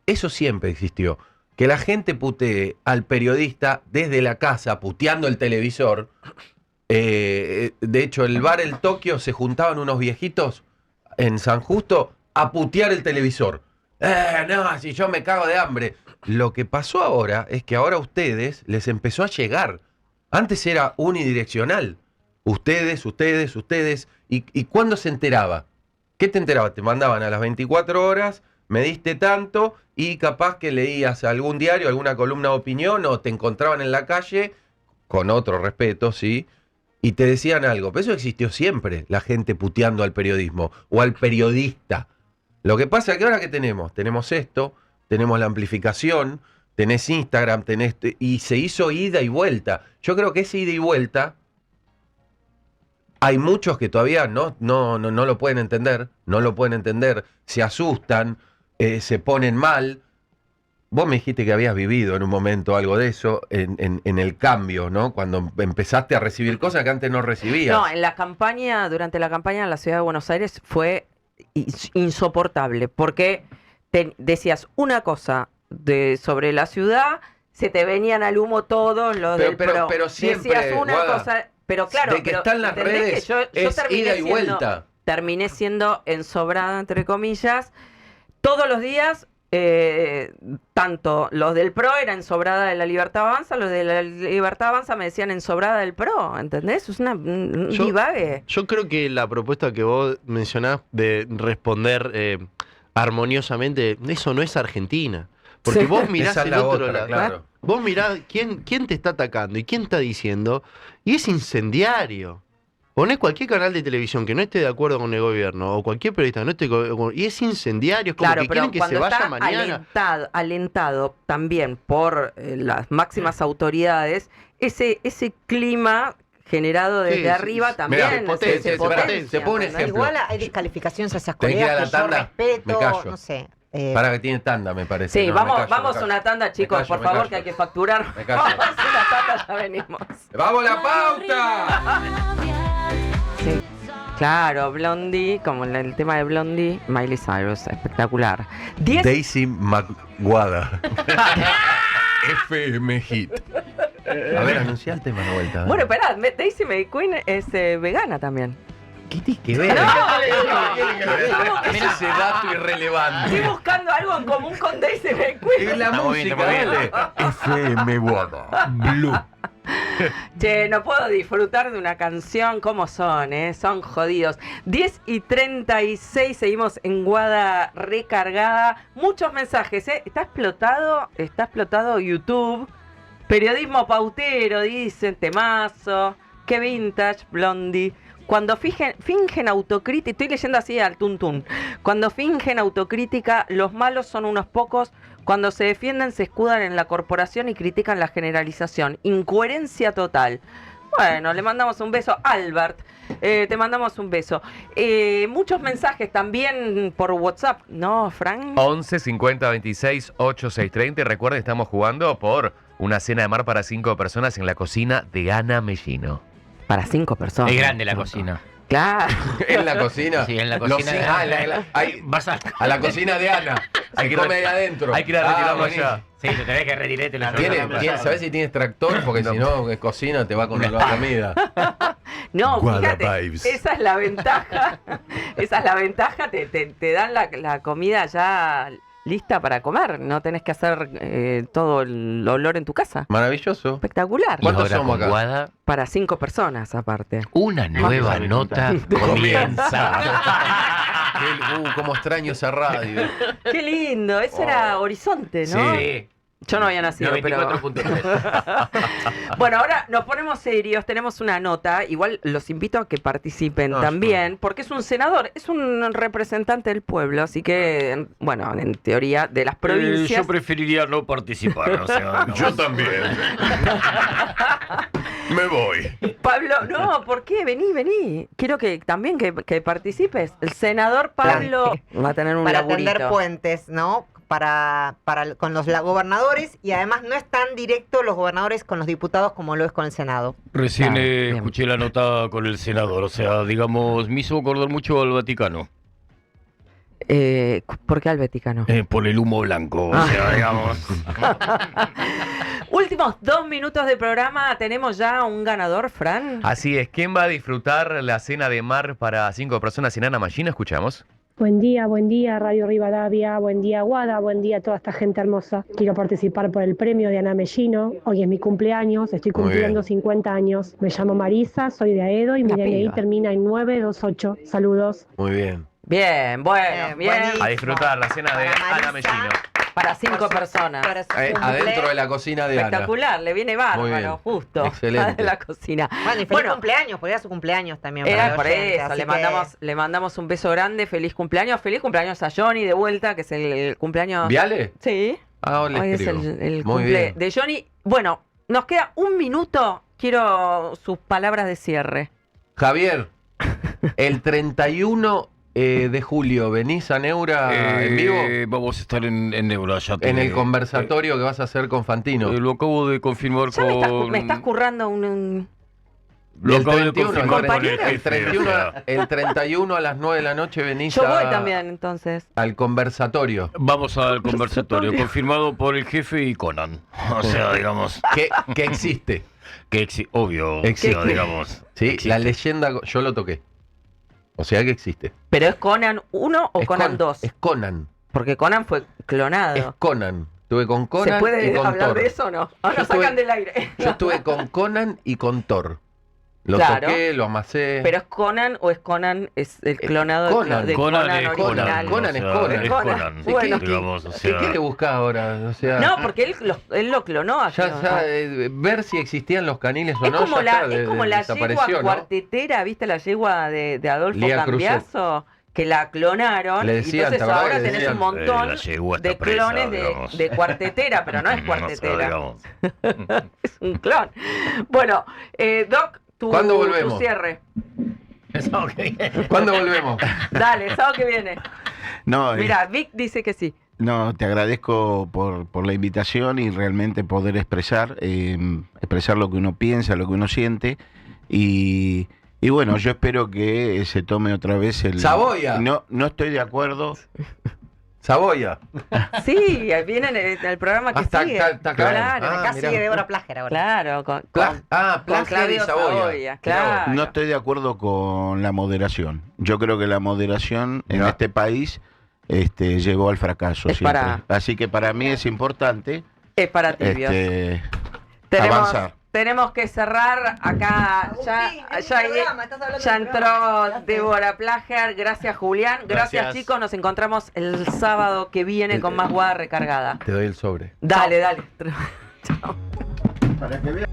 Eso siempre existió. Que la gente putee al periodista desde la casa, puteando el televisor. De hecho, el bar El Tokio se juntaban unos viejitos en San Justo a putear el televisor. No, si yo me cago de hambre. Lo que pasó ahora es que ahora a ustedes les empezó a llegar. Antes era unidireccional. Ustedes. ¿Y cuándo se enteraba? ¿Qué te enteraba? Te mandaban a las 24 horas, me diste tanto, y capaz que leías algún diario, alguna columna de opinión, o te encontraban en la calle, con otro respeto, sí, y te decían algo. Pero eso existió siempre, la gente puteando al periodismo o al periodista. Lo que pasa es que ahora que tenemos esto, tenemos la amplificación, tenés Instagram, y se hizo ida y vuelta. Yo creo que esa ida y vuelta, hay muchos que todavía no lo pueden entender, se asustan, se ponen mal. vos me dijiste que habías vivido en un momento algo de eso, en el cambio, ¿no? Cuando empezaste a recibir cosas que antes no recibías. No, durante la campaña en la ciudad de Buenos Aires fue insoportable, porque decías una cosa sobre la ciudad, se te venían al humo todos los del PRO. Pero siempre, decías una Guada, cosa, pero claro, de que están las ¿entendés redes, que yo es terminé ida y vuelta. Terminé siendo ensobrada, entre comillas, todos los días. Tanto los del PRO eran ensobrada de la Libertad Avanza, los de la Libertad Avanza me decían ensobrada del PRO, ¿entendés? Es un divague. Yo creo que la propuesta que vos mencionás de responder armoniosamente, eso no es Argentina. Porque vos mirás el otro lado. Claro. Vos mirás quién te está atacando y quién está diciendo, y es incendiario. Ponés cualquier canal de televisión que no esté de acuerdo con el gobierno, o cualquier periodista que no esté y es incendiario, es como que quieren que se vaya mañana. Alentado también por las máximas autoridades, ese clima generado desde arriba también se pone ejemplo. Igual hay descalificaciones a esas Tenés que ir a colegas la que yo tanda, respeto, me callo. no sé. Para que tiene tanda, me parece. Sí, No, vamos a una tanda, chicos, por favor, que hay que facturar. Vamos a una tanda, ya venimos. ¡Vamos a la pauta! Sí. Claro, Blondie, como en el tema de Blondie, Miley Cyrus, espectacular. Daisy McGuada. FM Hit. A ver, anuncia el tema de vuelta. Bueno, esperá, Daisy McQueen es vegana también. ¿Qué tiene que ver? Ese dato irrelevante. Estoy buscando algo en común con Daisy McQueen. Es la música, dale. FM Guada. Blue. Che, no puedo disfrutar de una canción como son, son jodidos. 10:36, seguimos en Guada recargada. Muchos mensajes, Está explotado YouTube. Periodismo pautero, dicen, temazo. Qué vintage, Blondie. Cuando fingen autocrítica, estoy leyendo así al tuntún. Cuando fingen autocrítica, los malos son unos pocos. Cuando se defienden, se escudan en la corporación y critican la generalización. Incoherencia total. Bueno, le mandamos un beso. Albert, te mandamos un beso. Muchos mensajes también por WhatsApp, ¿no, Frank? 11 50 26 8630. Recuerden, estamos jugando por una cena de mar para 5 personas en la cocina de Ana Mellino. Para 5 personas. Es grande la cocina. Claro. ¿En la cocina? Sí, en la cocina. Vas a la cocina de Ana. Hay que comer ahí adentro. Hay que ir a retirarlo allá. Sí, te tenés que retirar. ¿Sabés si tienes tractor? Porque si no, cocina te va con la comida. No, Guada fíjate, vibes. esa es la ventaja. Esa es la ventaja, te dan la comida ya lista para comer. No tenés que hacer todo el olor en tu casa. Maravilloso. Espectacular. ¿Cuántos somos acá? Guada, para 5 personas, aparte. una nueva nota comienza. Cómo extraño esa radio. Qué lindo. Eso era Horizonte, ¿no? Sí. Yo no había nacido, 94.3. Bueno, ahora nos ponemos serios, tenemos una nota, igual los invito a que participen también, porque es un senador, es un representante del pueblo, así que, bueno, en teoría, de las provincias... Yo preferiría no participar, o sea... No. Yo también. Me voy. Pablo, no, ¿por qué? Vení. Quiero que también que participes. El senador Pablo va a tener un para laburito. tender puentes, ¿no? Con los gobernadores, y además no es tan directo los gobernadores con los diputados como lo es con el Senado. Recién escuché la nota con el senador, o sea, digamos, me hizo acordar mucho al Vaticano. ¿Por qué al Vaticano? Por el humo blanco, o sea, digamos. Últimos 2 minutos de programa, tenemos ya un ganador, Fran. Así es, ¿quién va a disfrutar la cena de mar para 5 personas en Ana Mellino? Escuchamos. Buen día, Radio Rivadavia, buen día Guada, buen día a toda esta gente hermosa. Quiero participar por el premio de Ana Mellino. Hoy es mi cumpleaños, estoy cumpliendo 50 años. Me llamo Marisa, soy de Aedo y mi DNI termina en 928. Saludos. Muy bien. Bien, bueno, bien. A disfrutar la cena de Ana Mellino. Para 5 personas. Adentro de la cocina de Ana. Espectacular, le viene bárbaro, justo. Excelente. De la cocina. Bueno, y feliz cumpleaños, porque era su cumpleaños también. Era para por el oyente, eso, así le mandamos un beso grande, feliz cumpleaños a Johnny de vuelta, que es el cumpleaños. ¿Viale? Sí. Hoy es el Muy cumple bien. de Johnny. Bueno, nos queda 1 minuto, quiero sus palabras de cierre. Javier, el 31 de julio, ¿venís a Neura en vivo? Vamos a estar en Neura ya. En el conversatorio que vas a hacer con Fantino. Lo acabo de confirmar Ya me estás currando un... Lo El acabo de 31, confirmar con el 31, el 31 a las 9 de la noche venís Yo voy también, entonces. al conversatorio. Vamos al conversatorio, confirmado por el jefe y Conan. O sea, digamos... Que existe. Obvio, Existe. digamos. Sí, existe. la leyenda, yo lo toqué. O sea que existe. ¿Pero es Conan 1 o Es Conan 2? Es Conan. Porque Conan fue clonado. Es Conan. Estuve con Conan ¿Se y puede con hablar Thor. de eso o no? Ahora Yo sacan estuve- del aire. Yo estuve con Conan y con Thor. Lo Claro. toqué, lo amasé. ¿Pero es Conan o es Conan es el clonado de Conan. de Conan Conan es original? Conan es o sea, Conan. es Conan. Conan, Bueno. digamos, o ¿Qué sea... quiere buscar ahora? O sea, No, porque él lo clonó. ver si existían los caniles o Es no. como ya la, está, es como la yegua desapareció, ¿no? cuartetera, ¿viste la yegua de Adolfo Lía Cruzet. Cambiaso? Que la clonaron. Le Y decían, entonces ¿te acordás ahora que tenés decían? un montón La yegua está de presa, clones digamos. de cuartetera, pero no es No sé, cuartetera. digamos. Es un clon. Bueno, Doc, ¿Cuándo tu volvemos? cierre. ¿Cuándo volvemos? Dale, sábado que viene. No, Mira, Vic dice que sí. no, te agradezco por la invitación y realmente poder expresar lo que uno piensa, lo que uno siente. Y bueno, yo espero que se tome otra vez el... ¡Saboya! No estoy de acuerdo. Saboya. Sí, viene en el programa que Está sigue. claro. Claro, Acá mirá. sigue Débora Plager ahora. claro. Con Plager y Claudio Saboya. Saboya, claro. No estoy de acuerdo con la moderación. Yo creo que la moderación en Mirá. este país llegó al fracaso Es siempre. para- Así que para mí es importante Es para tibios. avanzar. Tenemos que cerrar acá. Ya entró Débora Plager. Gracias, Julián. Gracias, Gracias. chicos. Nos encontramos el sábado que viene con más guada recargada. Te doy el sobre. Dale. Para que vean.